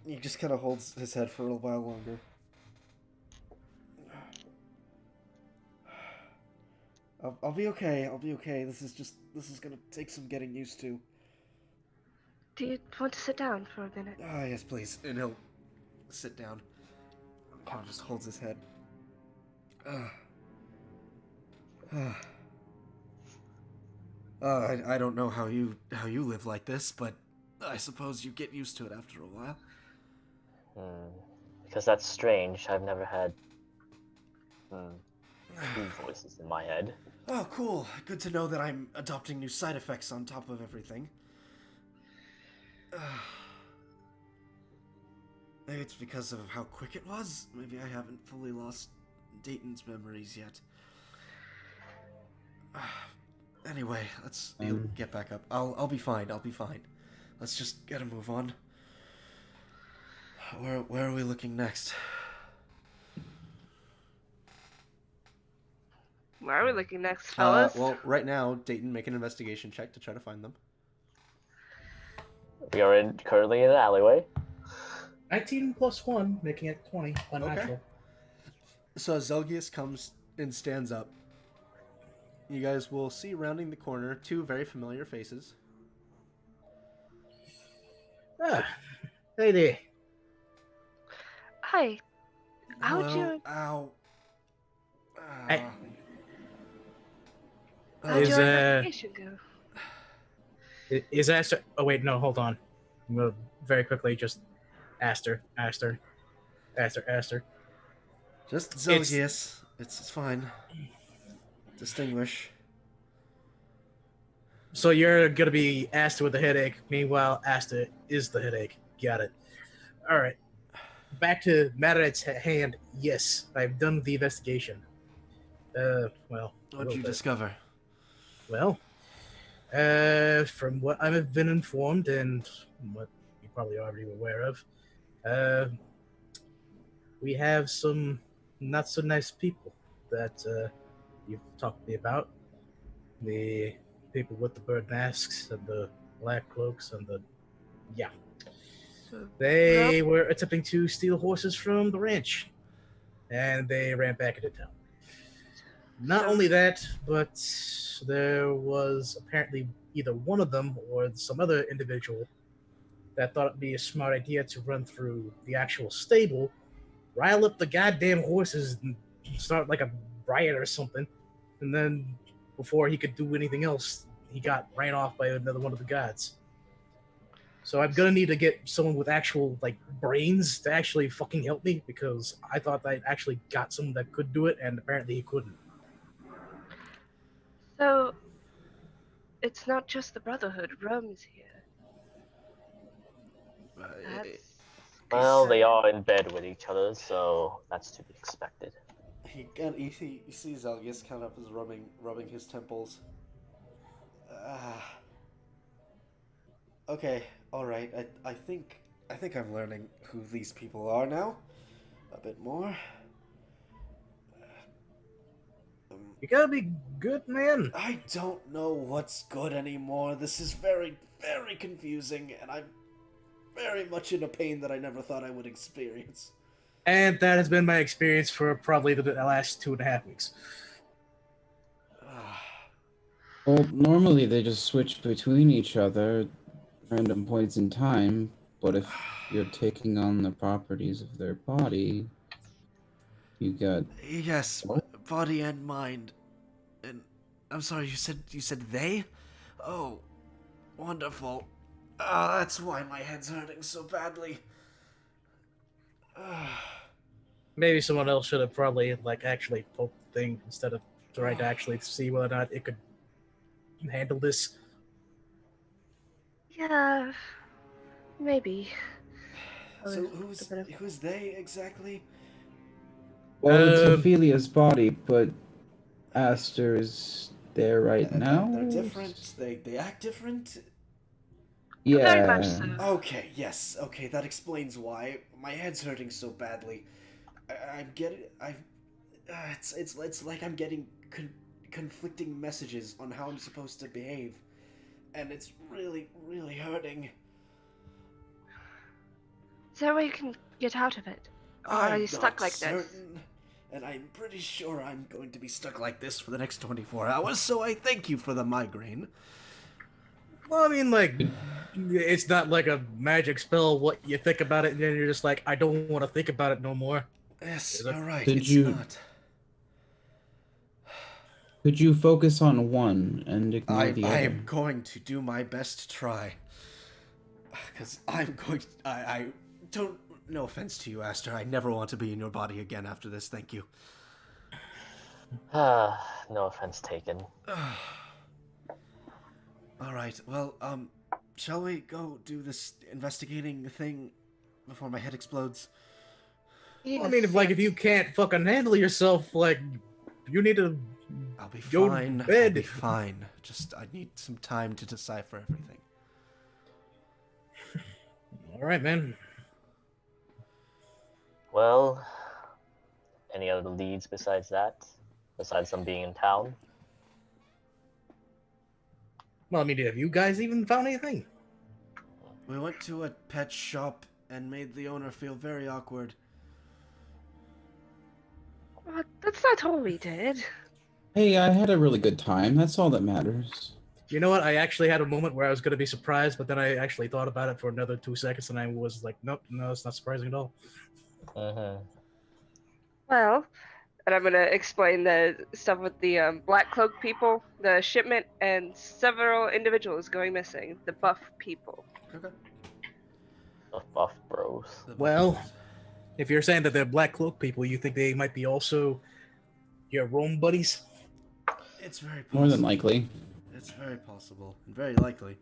He just kind of holds his head for a while longer. I'll be okay. I'll be okay. This is gonna take some getting used to. Do you want to sit down for a minute? Yes, please. And he'll sit down. Kind of just holds his head. I don't know how you live like this, but I suppose you get used to it after a while. Because that's strange. I've never had two voices in my head. Oh, cool. Good to know that I'm adopting new side effects on top of everything. Maybe it's because of how quick it was. Maybe I haven't fully lost Dayton's memories yet. Anyway, you'll get back up. I'll be fine. I'll be fine. Let's just get a move on. Where are we looking next? Where are we looking next, fellas? Well, right now, Dayton, make an investigation check to try to find them. We are currently in an alleyway. 19 plus 1, making it 20. Unnatural. Okay. So as Zelgius comes and stands up, you guys will see rounding the corner two very familiar faces. Hey there. Hi. How'd Hello? you... Ow. Hey. How'd Is, your investigation go? Is Aster... Oh, wait, no, hold on. I'm going to very quickly just... Aster. Just Zelgius. It's fine. Distinguish. So you're going to be Aster with the headache. Meanwhile, Aster is the headache. Got it. All right. Back to matter at hand. Yes, I've done the investigation. Well... What'd you discover? Well, from what I've been informed and what you probably already aware of, we have some not so nice people that you've talked to me about. The people with the bird masks and the black cloaks and the... Yeah. They were attempting to steal horses from the ranch, and they ran back into town. Not only that, but there was apparently either one of them or some other individual that thought it'd be a smart idea to run through the actual stable rile up the goddamn horses and start like a riot or something. And then before he could do anything else, he got ran off by another one of the gods. So I'm gonna need to get someone with actual like brains to actually fucking help me, because I thought I actually got someone that could do it, and apparently he couldn't. So, it's not just the Brotherhood. Rome's here. That's Well, they concerning. are in bed with each other, so that's to be expected. You see Zelgius kind of is rubbing his temples. Okay, all right. I think I'm learning who these people are now, a bit more. You gotta be good, man. I don't know what's good anymore. This is very, very confusing, and I'm very much in a pain that I never thought I would experience. And that has been my experience for probably the last 2.5 weeks. Well, normally they just switch between each other at random points in time, but if you're taking on the properties of their body, you got... Yes, body and mind. And I'm sorry, you said they? Oh, wonderful. That's why my head's hurting so badly. Maybe someone else should have probably like actually poked the thing instead of trying to actually see whether or not it could handle this. Yeah, maybe. So who's they exactly? Well, it's Ophelia's body, but Aster is there right now. They're different. They act different. Very much Yeah. so. Okay, yes. Okay, that explains why my head's hurting so badly. I'm getting. It's like I'm getting conflicting messages on how I'm supposed to behave, and it's really, really hurting. Is there a way you can get out of it? Or are you stuck like this? And I'm pretty sure I'm going to be stuck like this for the next 24 hours, so I thank you for the migraine. Well, I mean, like, it's not like a magic spell. What you think about it, and then you're just like, I don't want to think about it no more. Yes, you're right. Did It's you- not. Could you focus on one and ignore the other? I am going to do my best to try. Because I'm going to... I don't... No offense to you, Aster. I never want to be in your body again after this. Thank you. No offense taken. Alright, well, shall we go do this investigating thing before my head explodes? Well, I mean, if you can't fucking handle yourself, like, you need to I'll be go fine. to bed. I'll be fine. Just, I need some time to decipher everything. All right, man. Well, any other leads besides that? Besides them being in town? Well, I mean, have you guys even found anything? We went to a pet shop and made the owner feel very awkward. That's not all we did. Hey, I had a really good time. That's all that matters. You know what? I actually had a moment where I was going to be surprised, but then I actually thought about it for another 2 seconds, and I was like, nope, no, it's not surprising at all. Well, and I'm gonna explain the stuff with the black cloak people, the shipment, and several individuals going missing. The buff people. Okay. The buff bros. Well, if you're saying that they're black cloak people, you think they might be also your Rome buddies? It's very possible. More than likely. It's very possible and very likely.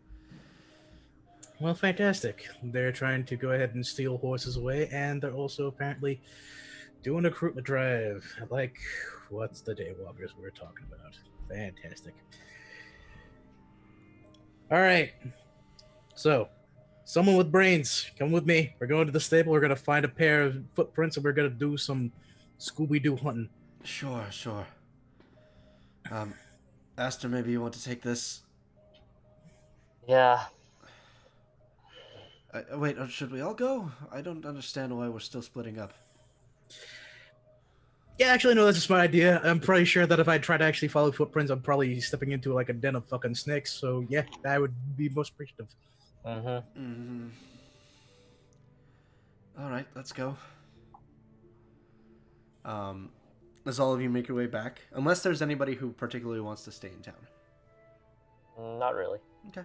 Well, fantastic. They're trying to go ahead and steal horses away, and they're also apparently doing a recruitment drive. Like, what's the daywalkers we're talking about? Fantastic. All right. So, someone with brains, come with me. We're going to the stable. We're going to find a pair of footprints, and we're going to do some Scooby-Doo hunting. Sure. Aster, maybe you want to take this? Yeah. Wait, should we all go? I don't understand why we're still splitting up. Yeah, actually, no, that's a smart idea. I'm pretty sure that if I try to actually follow footprints, I'm probably stepping into like a den of fucking snakes. So yeah, I would be most appreciative. All right, let's go. As all of you make your way back, unless there's anybody who particularly wants to stay in town. Not really. Okay.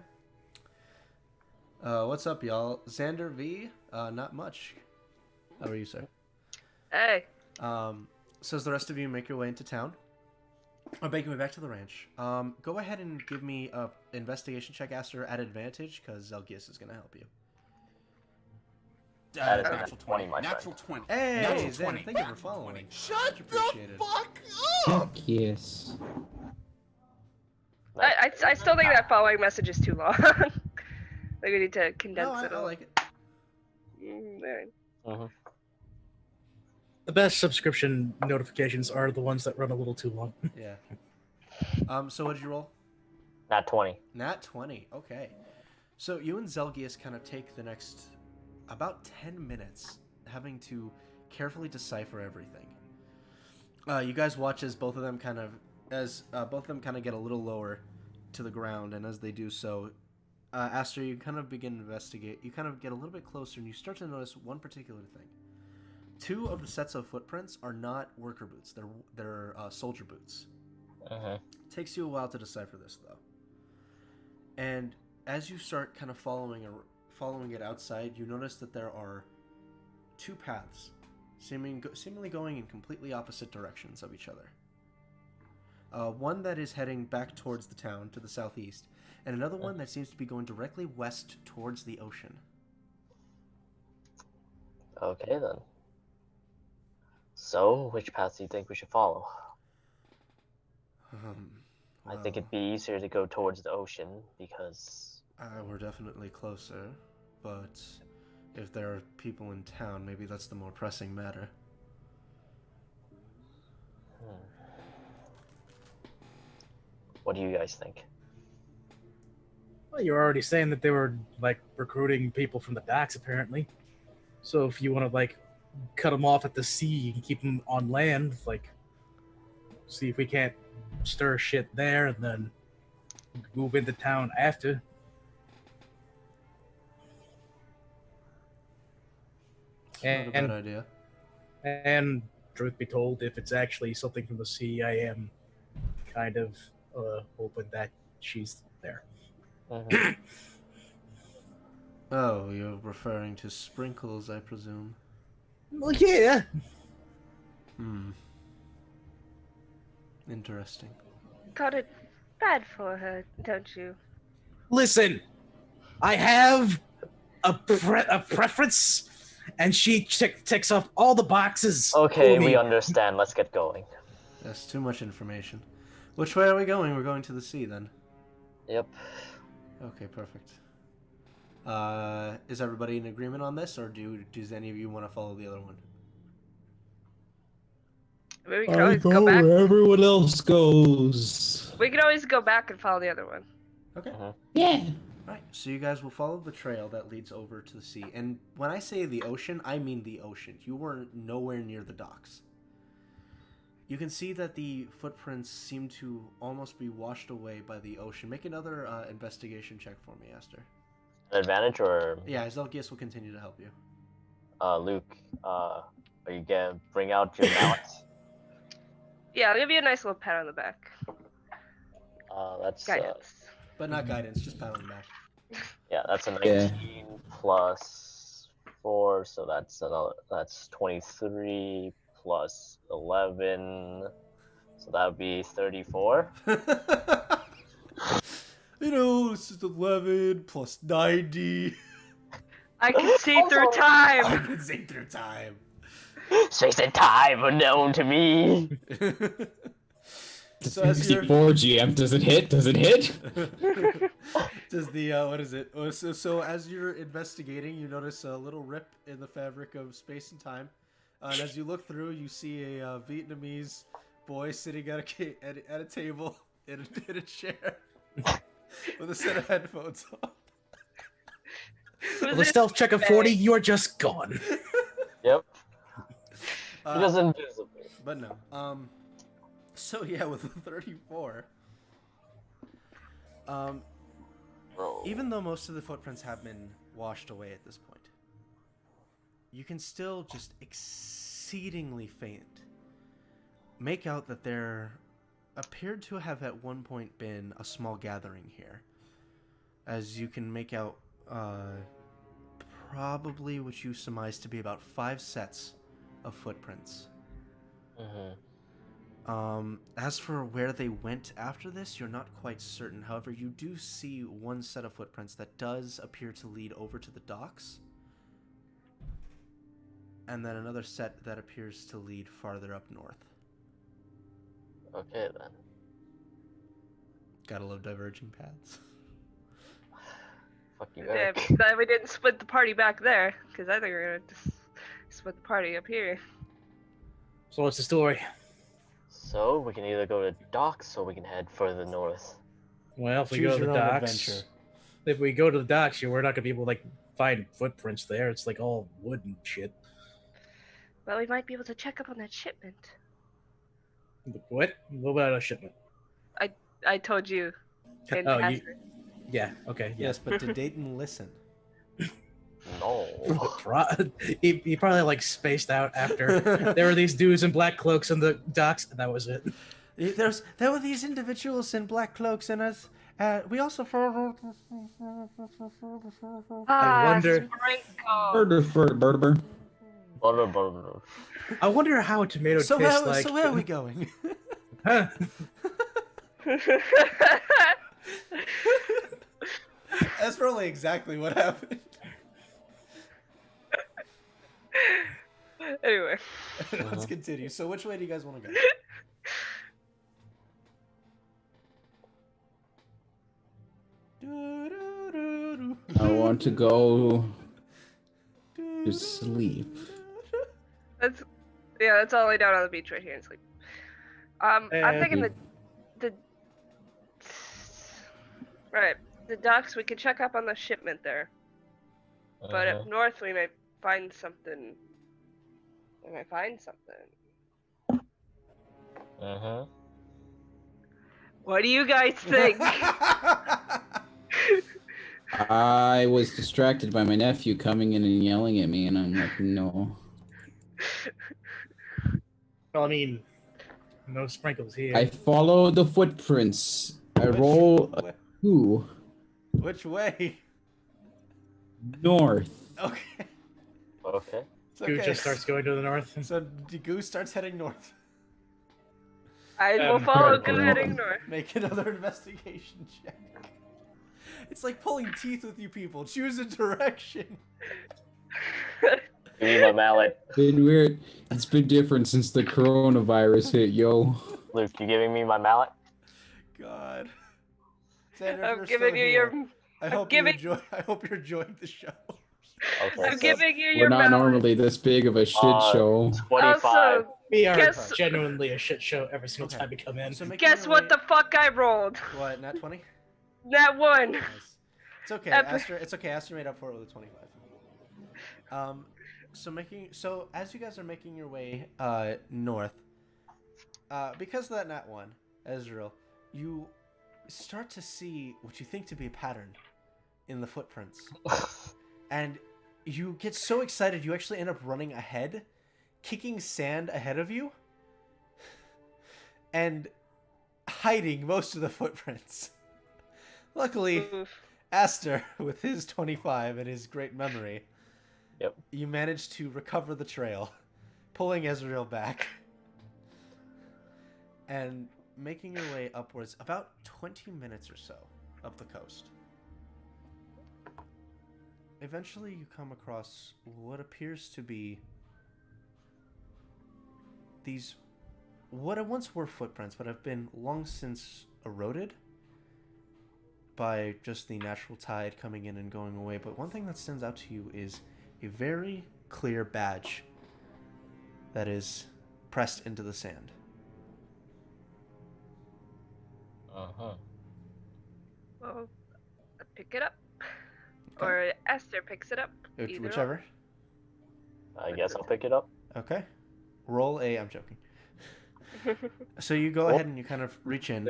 What's up, y'all? Xander V? Not much. How are you, sir? Hey. So as the rest of you make your way into town, or make your way back to the ranch, go ahead and give me a investigation check, Aster, at advantage, because Zelgius is going to help you. Natural 20, my Natural friend. 20. Hey, Natural Xander, 20. thank you for following. Shut Much the appreciated. fuck Heck up! yes. I still think that following message is too long. Like we need to condense No, it I all. like it. Alright. The best subscription notifications are the ones that run a little too long. Yeah. So what did you roll? Not 20. Nat 20. Okay. So you and Zelgius kind of take the next about 10 minutes having to carefully decipher everything. You guys watch as both of them kind of get a little lower to the ground, and as they do so, Aster, you kind of begin to investigate. You kind of get a little bit closer, and you start to notice one particular thing. 2 of the sets of footprints are not worker boots; they're soldier boots. Takes you a while to decipher this, though. And as you start kind of following it outside, you notice that there are 2 paths, seemingly going in completely opposite directions of each other. One that is heading back towards the town to the southeast, and another one that seems to be going directly west towards the ocean. Okay, then. So, which path do you think we should follow? I think it'd be easier to go towards the ocean, because... We're definitely closer, but if there are people in town, maybe that's the more pressing matter. What do you guys think? Well, you were already saying that they were like recruiting people from the docks, apparently. So if you want to like cut them off at the sea, you can keep them on land. Like, see if we can't stir shit there, and then move into town after. It's not a bad idea. And truth be told, if it's actually something from the sea, I am kind of hoping that she's there. Oh, you're referring to Sprinkles, I presume. Well, yeah. Interesting. Got it bad for her, don't you? Listen, I have a preference, and she ticks off all the boxes. Okay, for me. we understand. Let's get going. That's too much information. Which way are we going? We're going to the sea, then. Yep. Okay, perfect. Is everybody in agreement on this, or does any of you want to follow the other one? Maybe we can always go back. where everyone else goes. We can always go back and follow the other one. Okay. Yeah. Right, so you guys will follow the trail that leads over to the sea. And when I say the ocean, I mean the ocean. You were nowhere near the docks. You can see that the footprints seem to almost be washed away by the ocean. Make another investigation check for me, Aster. An advantage, or... Yeah, Zelgius will continue to help you. Luke, are you gonna bring out your mallet? Yeah, I'll give you a nice little pat on the back. That's... Guidance. But not guidance, just pat on the back. Yeah, that's a 19 plus 4, so that's 23 plus 11, so that would be 34. You know, it's just 11 plus 90. I can see through time. I can see through time. Space and time unknown to me. So as you're... 64 GM, does it hit? Does it hit? Does the what is it? Oh, so as you're investigating, you notice a little rip in the fabric of space and time, and as you look through, you see a Vietnamese boy sitting at a table in a chair with a set of headphones on. With a stealth check of 40, you are just gone. Yep. He was invisible. But no. So yeah, with the 34, even though most of the footprints have been washed away at this point, you can still just exceedingly faint make out that there appeared to have at one point been a small gathering here. As you can make out, probably what you surmise to be about 5 sets of footprints. As for where they went after this, you're not quite certain. However, you do see one set of footprints that does appear to lead over to the docks. And then another set that appears to lead farther up north. Okay then. Gotta love diverging paths. Fuck you, Yeah, Eric. glad we didn't split the party back there, because I think we're gonna just split the party up here. So what's the story? So we can either go to docks or we can head further north. Well, if we Choose go to the your own docks, adventure. if we go to the docks, we're not gonna be able to like find footprints there. It's like all wood and shit. Well, we might be able to check up on that shipment. What? What about a shipment? I told you. And Oh, Asher. Yeah. Okay. Yeah. Yes, but did Dayton listen? No. He probably like spaced out after there were these dudes in black cloaks on the docks, and that was it. There were these individuals in black cloaks, and we also found. Ah, wonder- Sprinkle. I wonder how a tomato So tastes like. where are we going? Huh? That's probably exactly what happened. Anyway. Let's continue. So which way do you guys want to go? I want to go to sleep. That's all the way down on the beach right here and sleep. I'm thinking the right, the docks, we could check up on the shipment there. But up north we might find something. We might find something. What do you guys think? I was distracted by my nephew coming in and yelling at me, and I'm like, no. Well, I mean, no sprinkles here. I follow the footprints. I roll a 2 Which way? north. Okay. Okay. It's Goose okay. just starts going to the north. So the Goose starts heading north. I will follow Alright, good well. heading north. Make another investigation check. It's like pulling teeth with you people. Choose a direction. Give me my mallet. Been weird. It's been different since the coronavirus hit, yo. Luke, you giving me my mallet? God. Xander, if I'm you're giving still you here, your. I hope giving- you enjoy. I hope you're enjoying the show. Okay. I'm so giving you We're your not mallet. normally this big of a shit show. 25. Also, We are Guess- genuinely a shit show every single Okay. time we come in. So make guess your what way- the fuck I rolled? What? Nat 20? That one. Nice. It's okay. Ep- Aster. It's okay. Aster made up for it with a 25. So as you guys are making your way north, because of that nat 1, Ezreal, you start to see what you think to be a pattern in the footprints. And you get so excited you actually end up running ahead, kicking sand ahead of you, and hiding most of the footprints. Luckily, Oof. Aster, with his 25 and his great memory, Yep. you managed to recover the trail, pulling Ezreal back, and making your way upwards about 20 minutes or so up the coast. Eventually, you come across what appears to be these, what once were footprints, but have been long since eroded by just the natural tide coming in and going away. But one thing that stands out to you is a very clear badge that is pressed into the sand. Well, I pick it up. Or Esther picks it up. Either Whichever. I guess I'll pick it up. Okay. Roll a... I'm joking. So you go Roll. ahead and you kind of reach in,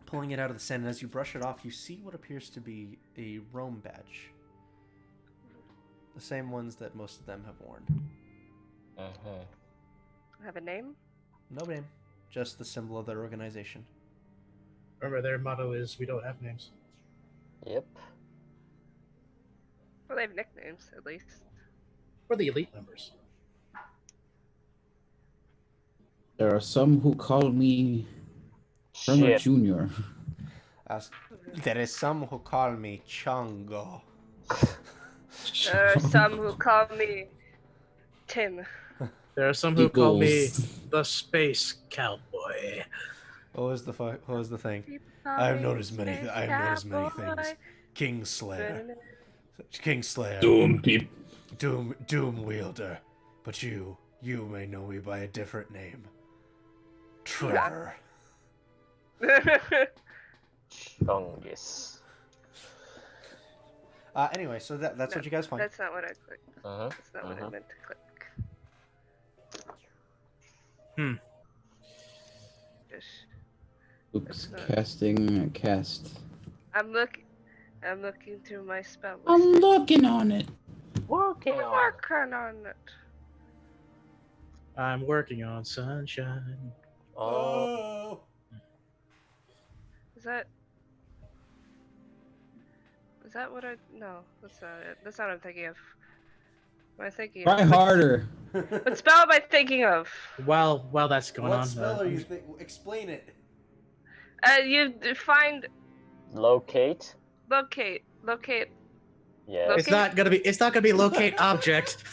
pulling it out of the sand, and as you brush it off, you see what appears to be a roam badge. The same ones that most of them have worn. Have a name? No name. Just the symbol of their organization. Remember, their motto is, "We don't have names." Yep. Well, they have nicknames, at least. We're the elite members. There are some who call me Colonel Shit. Junior. There is some who call me Chongo. There are some who call me Tim. There are some who call me Eagles. the Space Cowboy. What was the thing? People call I have me noticed many. Space I have noticed many Cowboy. things. Kingslayer, Kingslayer, Doom people. Doom wielder, but you may know me by a different name. Trevor. Chungus. Anyway, so that's No, what you guys find. That's not what I clicked. Uh-huh. That's not what I Uh-huh. meant to click. Just- Oops, That's not- casting a cast. I'm looking through my spell list. I'm looking on it. Working I'm on. working on it. I'm working on sunshine. Oh. Is that what I? No, that's not it. That's not what I'm thinking of. What am I thinking Try of? harder. What spell am I thinking of? While that's going What on, spell are you explain it. You find, Locate. locate. Yes. it's not gonna be locate object.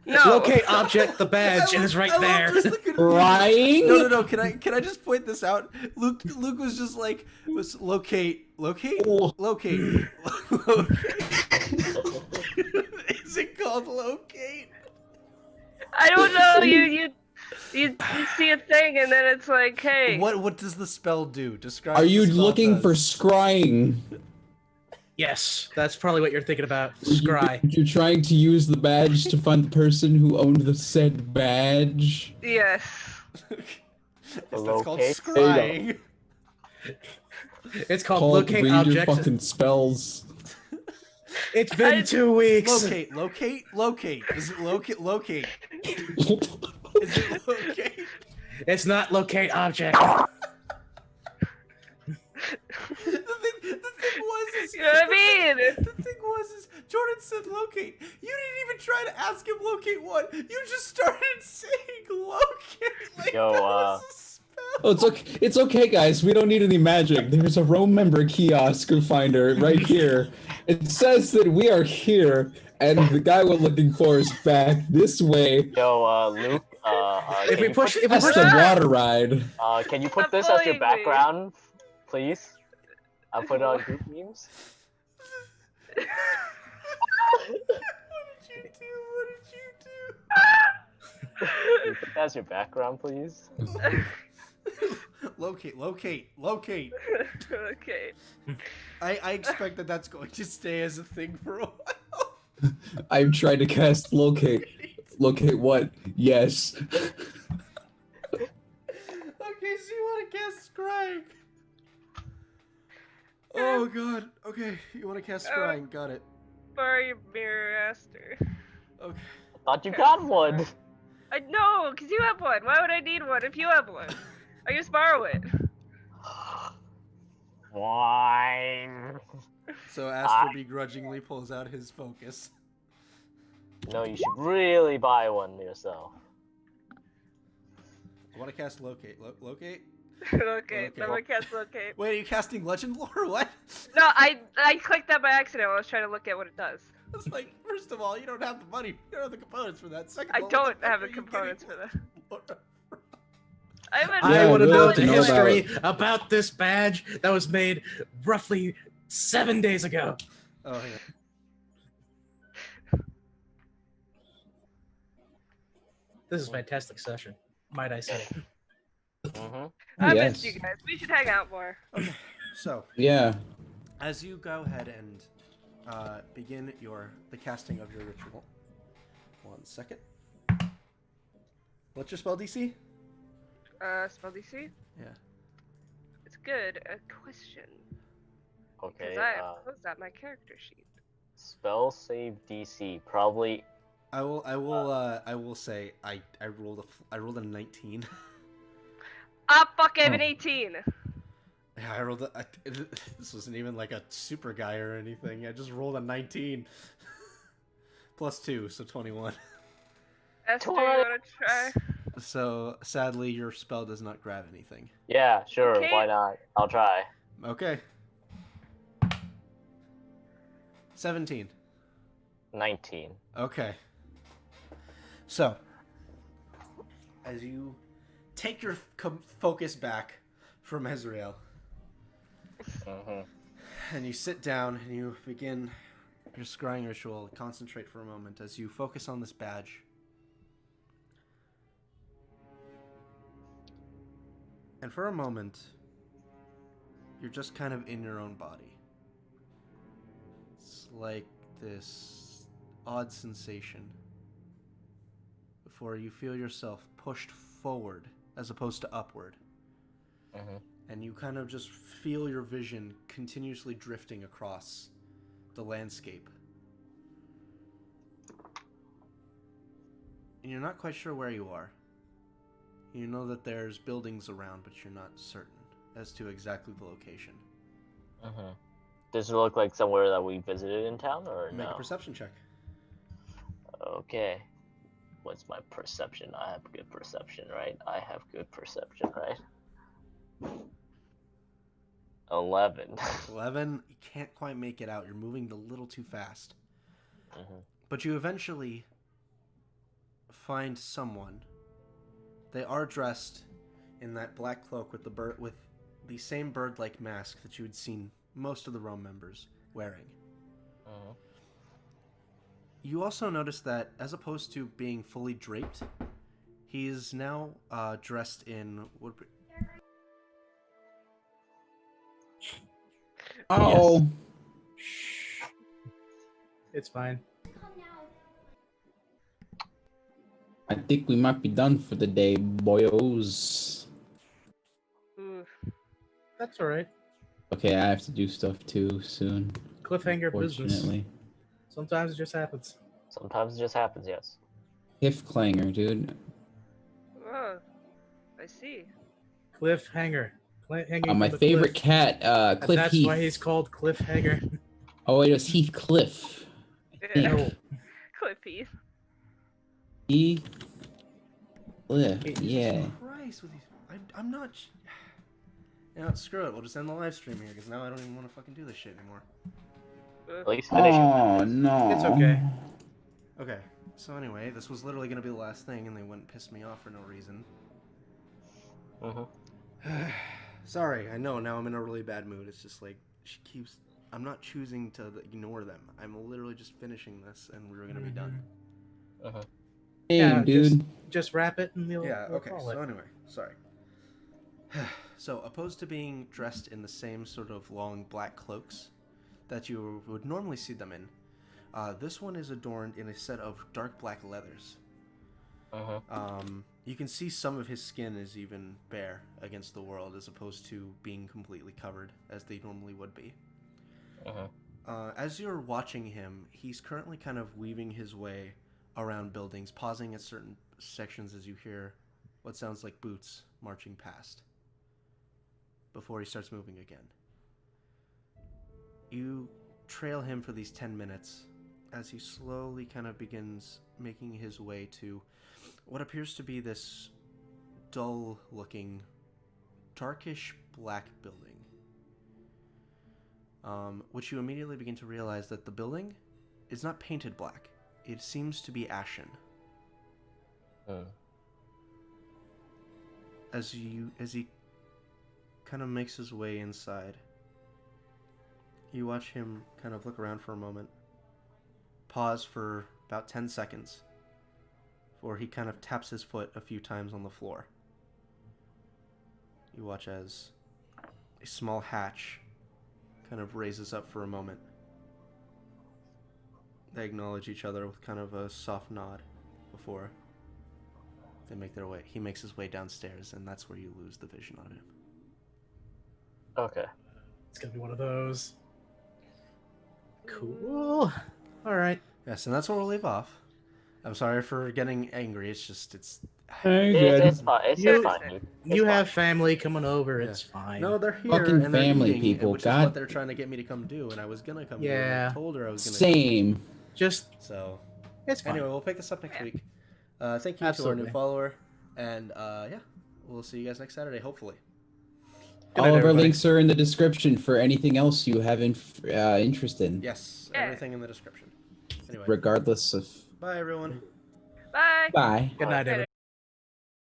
No. Locate object, the badge, and it's right there. Crying? No. Can I just point this out? Luke was just like locate. Oh. Is it called locate? I don't know. You see a thing and then it's like, hey. What does the spell do? Describe. Are what you the spell looking does. for scrying? Yes, that's probably what you're thinking about. Scry. You're trying to use the badge to find the person who owned the said badge? Yes. Yes, that's called Locate? scrying. It's called Paul, locate read your object. fucking spells. It's been 2 weeks. Locate. Is it locate? Is it locate? It's not locate object. The thing was is You know what I mean? The thing was is Jordan said locate. You didn't even try to ask him locate what. You just started saying locate like Yo, that was a spell. Oh, it's okay, guys. We don't need any magic. There's a room member kiosk finder right here. It says that we are here, and the guy we're looking for is back this way. Yo, Luke. If we push, That's the water ride. Can you put Stop this as your bullying me. background, please? I'll put it on group memes. What did you Can you put that as your background, please? do? Locate. Okay. I expect that that's going to stay as a thing for a while. I'm trying to cast locate. Locate what? Yes. Okay, so you want to cast scrying? Oh god. Okay, you want to cast scrying? Got it. Borrow your mirror, Aster. Okay. Thought you got one. I know, because you have one. Why would I need one if you have one? I just borrow it. Wine. So Aster begrudgingly pulls out his focus. No, you should really buy one yourself. I want to cast locate. Locate? Okay, I'm gonna cast locate. Wait, are you casting legend lore? What? No, I clicked that by accident when I was trying to look at what it does. It's like, first of all, you don't have the money. You don't have the components for that. Second I of all, don't what the have fuck the are you components for getting that. lore? I haven't. Yeah, I want to we'll know have the to know about history about this badge that was made roughly 7 days ago. Oh, hang on. This is a fantastic session, might I say. Mm-hmm. I Yes. missed you guys. We should hang out more. Okay, so Yeah. as you go ahead and begin the casting of your ritual. 1 second. What's your spell DC? Spell DC? Yeah. It's good. A question. Okay. Because I closed out my character sheet. Spell save DC probably. I will say I rolled a 19. Ah, fuck, I have an Oh. 18. Yeah, I rolled. This wasn't even like a super guy or anything. I just rolled a 19. Plus 2, so 21. Esther, you wanna try? So sadly, your spell does not grab anything. Yeah, sure. Okay. Why not? I'll try. Okay. 17. 19. Okay. So, as you take your focus back from Ezreal, Mm-hmm. and you sit down and you begin your scrying ritual, concentrate for a moment as you focus on this badge. And for a moment, you're just kind of in your own body. It's like this odd sensation before you feel yourself pushed forward as opposed to upward. Mm-hmm. And you kind of just feel your vision continuously drifting across the landscape. And you're not quite sure where you are. You know that there's buildings around, but you're not certain as to exactly the location. Mm-hmm. Does it look like somewhere that we visited in town, or Make no? a perception check. Okay. What's my perception? I have good perception, right? I have good perception, right? 11. 11, you can't quite make it out. You're moving a little too fast. Mm-hmm. But you eventually find someone. They are dressed in that black cloak with the same bird-like mask that you had seen most of the Rome members wearing. Mm-hmm. You also notice that, as opposed to being fully draped, he is now dressed in Oh, It's fine. I think we might be done for the day, boyos. Oof. That's all right. Okay, I have to do stuff too soon. Cliffhanger business. Unfortunately. Sometimes it just happens. Sometimes it just happens, yes. Cliffclanger, dude. Oh, I see. Cliffhanger. Hanging My from the favorite cliff. cat, And Cliff that's Heath. why he's called Cliffhanger. Oh, it was Heathcliff. I think. Yeah. No. Clippy. Heathcliff, Jesus yeah. Christ, with these, I'm not. You know, screw it. We'll just end the live stream here because now I don't even want to fucking do this shit anymore. At least finish it. Oh, no. It's okay. Okay. So anyway, this was literally gonna be the last thing, and they wouldn't piss me off for no reason. Mm-hmm. Sorry, I know. Now I'm in a really bad mood. It's just like she keeps. I'm not choosing to ignore them. I'm literally just finishing this, and we're gonna be done. Mm-hmm. Damn, dude. Just wrap it and we'll Yeah. Okay. call it. So anyway, sorry. So opposed to being dressed in the same sort of long black cloaks that you would normally see them in, this one is adorned in a set of dark black leathers. Mm-hmm. You can see some of his skin is even bare against the world, as opposed to being completely covered as they normally would be. Mm-hmm. As you're watching him, he's currently kind of weaving his way around buildings, pausing at certain sections as you hear what sounds like boots marching past before he starts moving again. You trail him for these 10 minutes as he slowly kind of begins making his way to what appears to be this dull-looking, darkish black building. Which you immediately begin to realize that the building is not painted black. It seems to be ashen. As he kind of makes his way inside, you watch him kind of look around for a moment, pause for about 10 seconds, before he kind of taps his foot a few times on the floor. You watch as a small hatch kind of raises up for a moment. They acknowledge each other with kind of a soft nod before they make their way. He makes his way downstairs, and that's where you lose the vision of him. Okay. It's gonna be one of those. Cool. All right. Yes, and that's where we'll leave off. I'm sorry for getting angry. It's Hey, It, good. it's fine. It's You- fine. You fine. have family coming over. Yeah. It's fine. No, they're here Fucking and they're family eating, people, which is God. what they're trying to get me to come do, and I was gonna come do. And Yeah. I told her I was gonna. Same. Just So it's fine. anyway, we'll pick this up next week. Thank you to our Absolutely. new follower, and yeah, we'll see you guys next Saturday, hopefully. Good All night, of our everybody. links are in the description for anything else you have interest in, Yes, Yeah. everything in the description. Anyway, regardless of. bye everyone. Bye. Bye. Good night, Later. everybody.